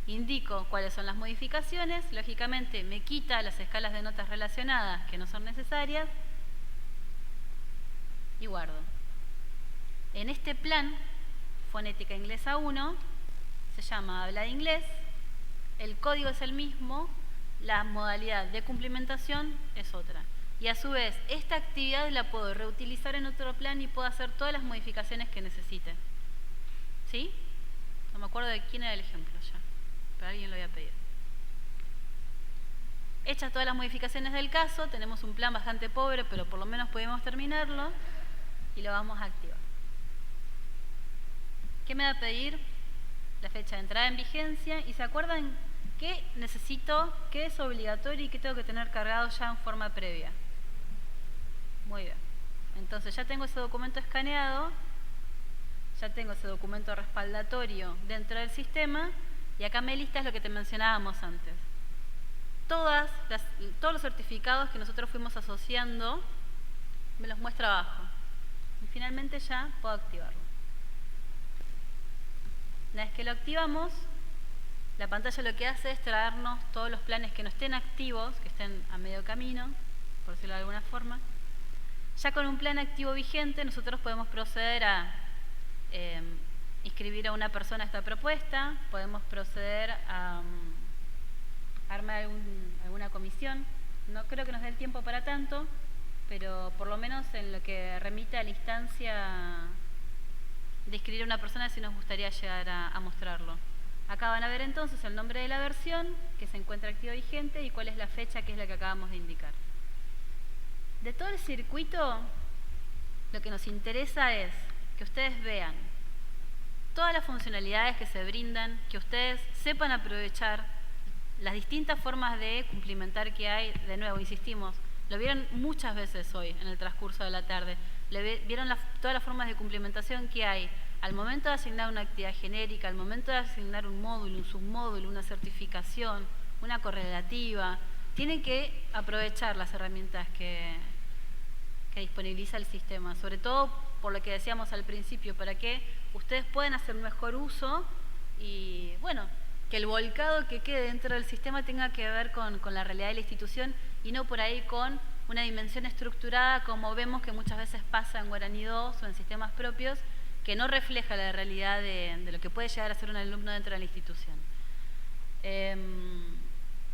indico cuáles son las modificaciones, lógicamente me quita las escalas de notas relacionadas que no son necesarias y guardo. En este plan, fonética inglesa 1, se llama habla de inglés, el código es el mismo, la modalidad de cumplimentación es otra. Y a su vez, esta actividad la puedo reutilizar en otro plan y puedo hacer todas las modificaciones que necesite. ¿Sí? No me acuerdo de quién era el ejemplo ya, pero alguien lo voy a pedir. Hechas todas las modificaciones del caso, tenemos un plan bastante pobre, pero por lo menos podemos terminarlo y lo vamos a activar. ¿Qué me va a pedir? La fecha de entrada en vigencia. ¿Y se acuerdan qué necesito, qué es obligatorio y qué tengo que tener cargado ya en forma previa? Muy bien. Entonces ya tengo ese documento escaneado, ya tengo ese documento respaldatorio dentro del sistema y acá me listas lo que te mencionábamos antes. Todos los certificados que nosotros fuimos asociando me los muestra abajo. Y finalmente ya puedo activarlo. Una vez que lo activamos, la pantalla lo que hace es traernos todos los planes que no estén activos, que estén a medio camino, por decirlo de alguna forma. Ya con un plan activo vigente, nosotros podemos proceder a inscribir a una persona a esta propuesta, podemos proceder a armar alguna comisión. No creo que nos dé el tiempo para tanto, pero por lo menos en lo que remite a la instancia de inscribir a una persona, si nos gustaría llegar a mostrarlo. Acá van a ver entonces el nombre de la versión que se encuentra activo vigente y cuál es la fecha, que es la que acabamos de indicar. De todo el circuito, lo que nos interesa es que ustedes vean todas las funcionalidades que se brindan, que ustedes sepan aprovechar las distintas formas de cumplimentar que hay. De nuevo, insistimos, lo vieron muchas veces hoy en el transcurso de la tarde. Vieron todas las formas de cumplimentación que hay al momento de asignar una actividad genérica, al momento de asignar un módulo, un submódulo, una certificación, una correlativa. Tienen que aprovechar las herramientas que disponibiliza el sistema, sobre todo por lo que decíamos al principio, para que ustedes puedan hacer un mejor uso y, bueno, que el volcado que quede dentro del sistema tenga que ver con la realidad de la institución y no por ahí con una dimensión estructurada, como vemos que muchas veces pasa en Guaraní 2 o en sistemas propios, que no refleja la realidad de lo que puede llegar a ser un alumno dentro de la institución.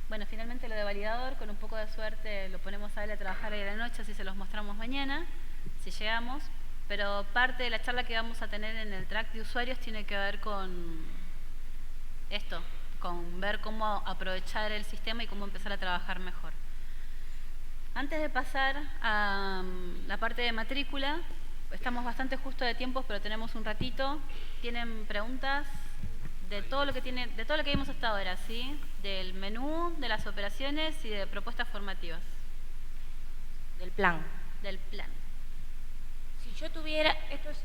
Bueno, finalmente lo de validador, con un poco de suerte lo ponemos a él a trabajar ahí a la noche, así se los mostramos mañana, si llegamos, pero parte de la charla que vamos a tener en el track de usuarios tiene que ver con esto, con ver cómo aprovechar el sistema y cómo empezar a trabajar mejor. Antes de pasar a la parte de matrícula, estamos bastante justo de tiempos, pero tenemos un ratito. ¿Tienen preguntas? De todo lo que vimos hasta ahora, ¿sí? Del menú, de las operaciones y de propuestas formativas. Del plan. Del plan. Si yo tuviera, esto es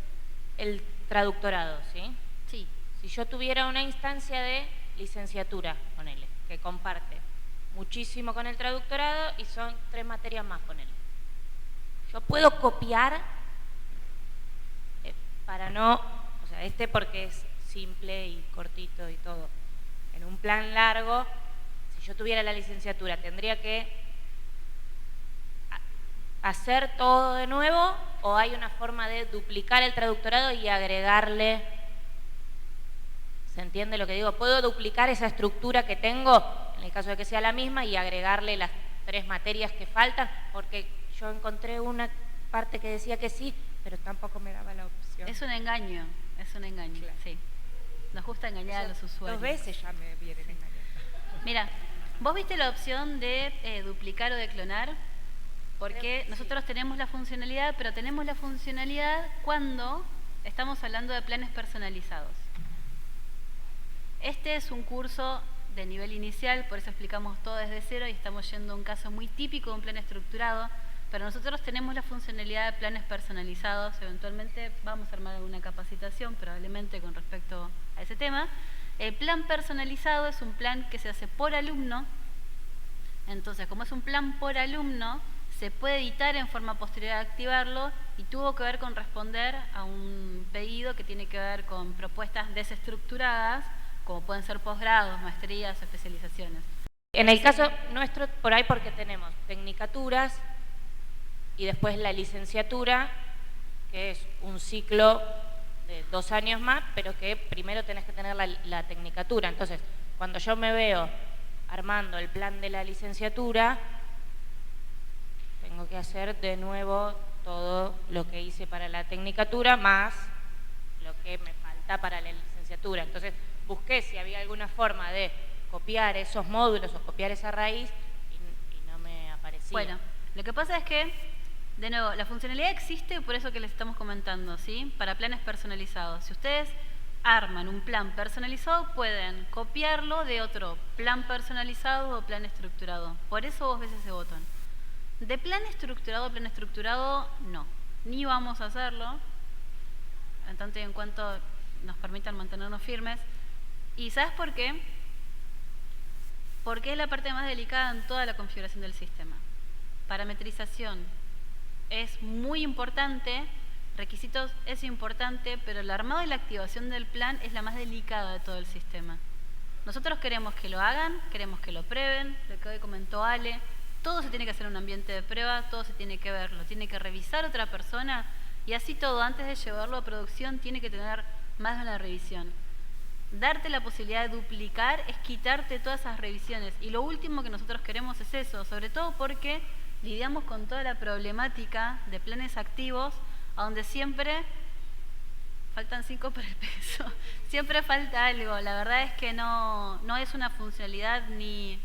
el traductorado, ¿sí? Sí. Si yo tuviera una instancia de licenciatura, ponele, que comparte muchísimo con el traductorado y son 3 materias más, ponele. Yo puedo copiar para no, o sea, porque es simple y cortito y todo. En un plan largo, si yo tuviera la licenciatura, tendría que hacer todo de nuevo, o hay una forma de duplicar el traductorado y agregarle. ¿Se entiende lo que digo? Puedo duplicar esa estructura que tengo, en el caso de que sea la misma, y agregarle las 3 materias que faltan, porque yo encontré una parte que decía que sí, pero tampoco me daba la opción. Es un engaño, claro. Sí. Nos gusta engañar a los usuarios. 2 veces ya me vienen engañando. Mira, ¿vos viste la opción de duplicar o de clonar? Porque nosotros tenemos la funcionalidad, pero tenemos la funcionalidad cuando estamos hablando de planes personalizados. Este es un curso de nivel inicial, por eso explicamos todo desde cero y estamos yendo a un caso muy típico de un plan estructurado, pero nosotros tenemos la funcionalidad de planes personalizados. Eventualmente vamos a armar alguna capacitación, probablemente con respecto a ese tema. El plan personalizado es un plan que se hace por alumno. Entonces, como es un plan por alumno, se puede editar en forma posterior a activarlo y tuvo que ver con responder a un pedido que tiene que ver con propuestas desestructuradas como pueden ser posgrados, maestrías o especializaciones. En el caso nuestro, por ahí porque tenemos tecnicaturas y después la licenciatura, que es un ciclo de 2 años más, pero que primero tenés que tener la tecnicatura. Entonces, cuando yo me veo armando el plan de la licenciatura, tengo que hacer de nuevo todo lo que hice para la tecnicatura, más lo que me falta para la licenciatura. Entonces, busqué si había alguna forma de copiar esos módulos o copiar esa raíz y no me aparecía. Bueno, lo que pasa es que, de nuevo, la funcionalidad existe por eso que les estamos comentando, ¿sí? Para planes personalizados. Si ustedes arman un plan personalizado, pueden copiarlo de otro plan personalizado o plan estructurado. Por eso vos ves ese botón. De plan estructurado a plan estructurado, no. Ni vamos a hacerlo, en tanto y en cuanto nos permitan mantenernos firmes. ¿Y sabes por qué? Porque es la parte más delicada en toda la configuración del sistema. Parametrización es muy importante, requisitos es importante, pero el armado y la activación del plan es la más delicada de todo el sistema. Nosotros queremos que lo hagan, queremos que lo prueben, lo que hoy comentó Ale, todo se tiene que hacer en un ambiente de prueba, todo se tiene que ver, lo tiene que revisar otra persona y así todo, antes de llevarlo a producción, tiene que tener más de una revisión. Darte la posibilidad de duplicar es quitarte todas esas revisiones. Y lo último que nosotros queremos es eso, sobre todo porque lidiamos con toda la problemática de planes activos, a donde siempre faltan 5 por el peso. Siempre falta algo. La verdad es que no es una funcionalidad ni...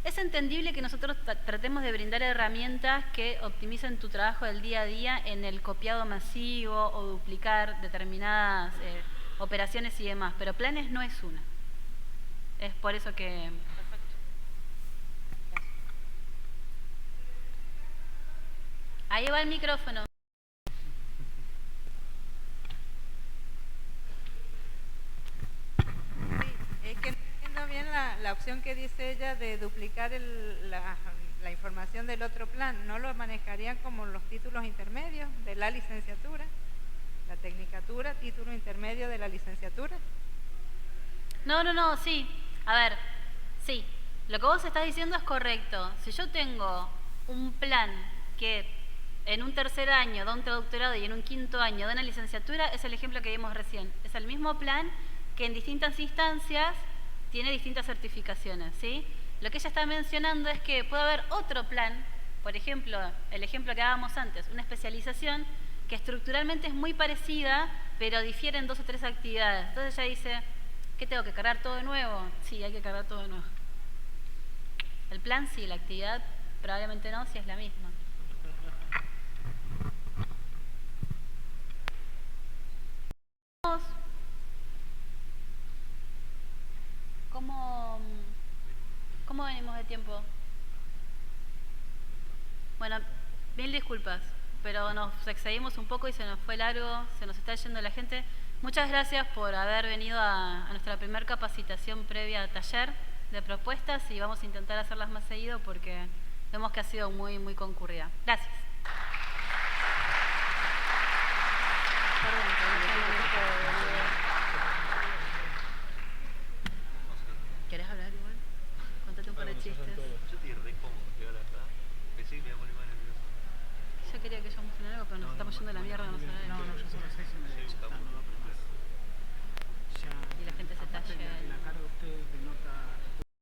Es entendible que nosotros tratemos de brindar herramientas que optimicen tu trabajo del día a día en el copiado masivo o duplicar determinadas operaciones y demás, pero planes no es una. Es por eso que... Ahí va el micrófono. Sí, es que no entiendo bien la opción que dice ella de duplicar la información del otro plan. ¿No lo manejarían como los títulos intermedios de la licenciatura? La tecnicatura, título intermedio de la licenciatura. No, sí. A ver, sí. Lo que vos estás diciendo es correcto. Si yo tengo un plan que en un 3er año da un traductorado y en un 5º año da una licenciatura, es el ejemplo que vimos recién. Es el mismo plan que en distintas instancias tiene distintas certificaciones, ¿sí? Lo que ella está mencionando es que puede haber otro plan, por ejemplo, el ejemplo que dábamos antes, una especialización que estructuralmente es muy parecida, pero difiere en 2 o 3 actividades. Entonces ella dice, ¿qué tengo que cargar todo de nuevo? Sí, hay que cargar todo de nuevo. El plan sí, la actividad probablemente no, si es la misma. ¿Cómo venimos de tiempo? Bueno, mil disculpas, pero nos excedimos un poco y se nos fue largo, se nos está yendo la gente. Muchas gracias por haber venido a nuestra primera capacitación previa a taller de propuestas y vamos a intentar hacerlas más seguido porque vemos que ha sido muy, muy concurrida. Gracias. ¿Querés hablar igual? Contate un par de chistes. Yo estoy re cómodo, la verdad. Pensé que me iba a poner más nervioso. Yo quería que yo mostrara algo, pero nos estamos yendo a la mierda, no sé. No, yo son las 6:30. Y la gente se está yendo. La cara de ustedes denota